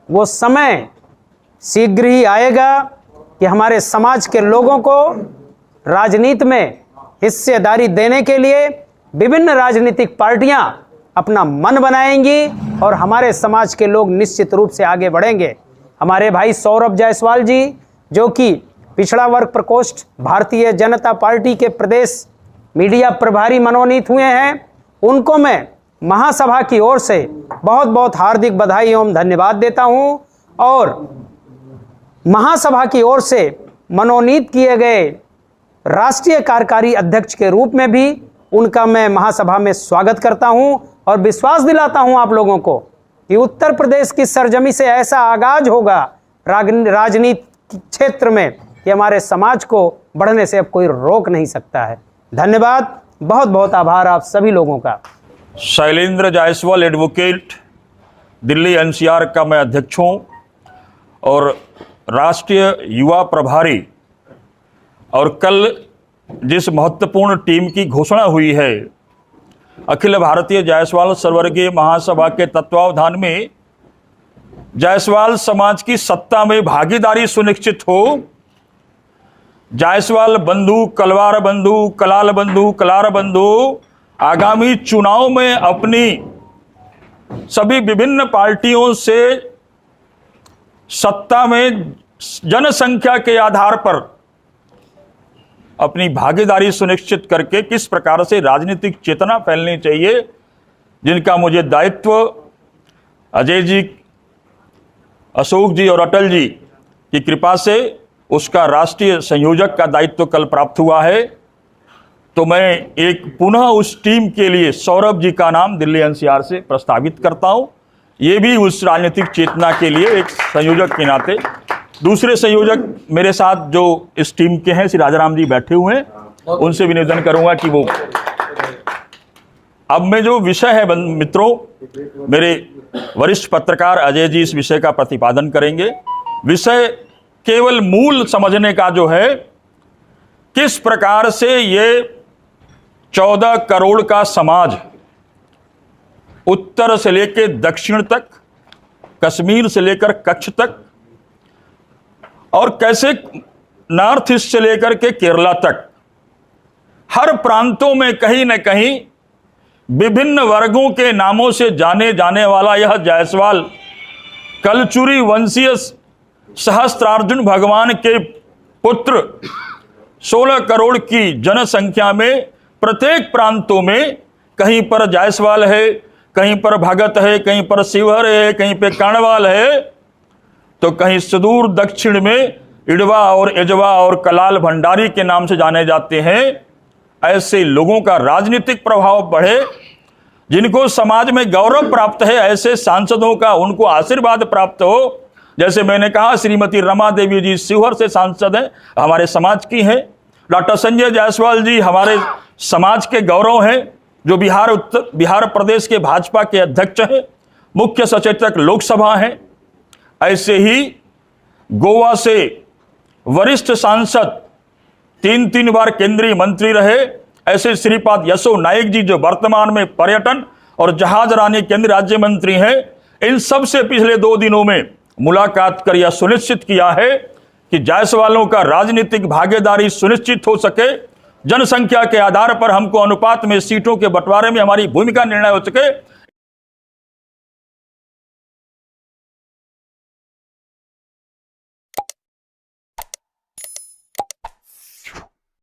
वो समय शीघ्र ही आएगा कि हमारे समाज के लोगों को राजनीति में हिस्सेदारी देने के लिए विभिन्न राजनीतिक पार्टियां अपना मन बनाएंगी और हमारे समाज के लोग निश्चित रूप से आगे बढ़ेंगे। हमारे भाई सौरभ जायसवाल जी, जो कि पिछड़ा वर्ग प्रकोष्ठ भारतीय जनता पार्टी के प्रदेश मीडिया प्रभारी मनोनीत हुए हैं, उनको मैं महासभा की ओर से बहुत बहुत हार्दिक बधाई एवं धन्यवाद देता हूं। और महासभा की ओर से मनोनीत किए गए राष्ट्रीय कार्यकारी अध्यक्ष के रूप में भी उनका मैं महासभा में स्वागत करता हूं और विश्वास दिलाता हूं आप लोगों को कि उत्तर प्रदेश की सरजमी से ऐसा आगाज होगा राजनीति क्षेत्र में कि हमारे समाज को बढ़ने से अब कोई रोक नहीं सकता है। धन्यवाद, बहुत बहुत आभार आप सभी लोगों का। शैलेंद्र जायसवाल एडवोकेट, दिल्ली एनसीआर का मैं अध्यक्ष हूँ और राष्ट्रीय युवा प्रभारी। और कल जिस महत्वपूर्ण टीम की घोषणा हुई है, अखिल भारतीय जायसवाल सर्ववर्गीय महासभा के तत्वावधान में जायसवाल समाज की सत्ता में भागीदारी सुनिश्चित हो, जायसवाल बंधु, कलवार बंधु, कलाल बंधु, कलार बंधु आगामी चुनाव में अपनी सभी विभिन्न पार्टियों से सत्ता में जनसंख्या के आधार पर अपनी भागीदारी सुनिश्चित करके किस प्रकार से राजनीतिक चेतना फैलनी चाहिए, जिनका मुझे दायित्व अजय जी, अशोक जी और अटल जी की कृपा से उसका राष्ट्रीय संयोजक का दायित्व कल प्राप्त हुआ है। तो मैं एक पुनः उस टीम के लिए सौरभ जी का नाम दिल्ली एनसीआर से प्रस्तावित करता हूं, ये भी उस राजनीतिक चेतना के लिए एक संयोजक के नाते। दूसरे संयोजक मेरे साथ जो इस टीम के हैं श्री राजाराम जी बैठे हुए हैं, उनसे भी निवेदन करूंगा कि वो अब में जो विषय है मित्रों, मेरे वरिष्ठ पत्रकार अजय जी इस विषय का प्रतिपादन करेंगे। विषय केवल मूल समझने का जो है, किस प्रकार से ये 14 करोड़ का समाज उत्तर से लेकर दक्षिण तक, कश्मीर से लेकर कच्छ तक और कैसे नॉर्थ ईस्ट से लेकर के केरला तक हर प्रांतों में कहीं न कहीं विभिन्न वर्गों के नामों से जाने जाने वाला यह जायसवाल कलचुरी वंशीय सहस्त्रार्जुन भगवान के पुत्र 16 करोड़ की जनसंख्या में प्रत्येक प्रांतों में कहीं पर जायसवाल है, कहीं पर भगत है, कहीं पर शिवहर है, कहीं पे कर्णवाल है, तो कहीं सुदूर दक्षिण में इडवा और एजवा और कलाल भंडारी के नाम से जाने जाते हैं। ऐसे लोगों का राजनीतिक प्रभाव बढ़े, जिनको समाज में गौरव प्राप्त है, ऐसे सांसदों का उनको आशीर्वाद प्राप्त हो। जैसे मैंने कहा, श्रीमती रमा देवी जी शिवहर से सांसद हैं, हमारे समाज की हैं। डॉक्टर संजय जायसवाल जी हमारे समाज के गौरव हैं, जो बिहार प्रदेश के भाजपा के अध्यक्ष हैं, मुख्य सचेतक लोकसभा हैं। ऐसे ही गोवा से वरिष्ठ सांसद 3 बार केंद्रीय मंत्री रहे, ऐसे श्रीपाद यशो नाइक जी जो वर्तमान में पर्यटन और जहाजरानी केंद्रीय राज्य मंत्री हैं। इन सब से पिछले 2 दिनों में मुलाकात कर यह सुनिश्चित किया है कि जायसवालों का राजनीतिक भागीदारी सुनिश्चित हो सके, जनसंख्या के आधार पर हमको अनुपात में सीटों के बंटवारे में हमारी भूमिका निर्णय हो सके।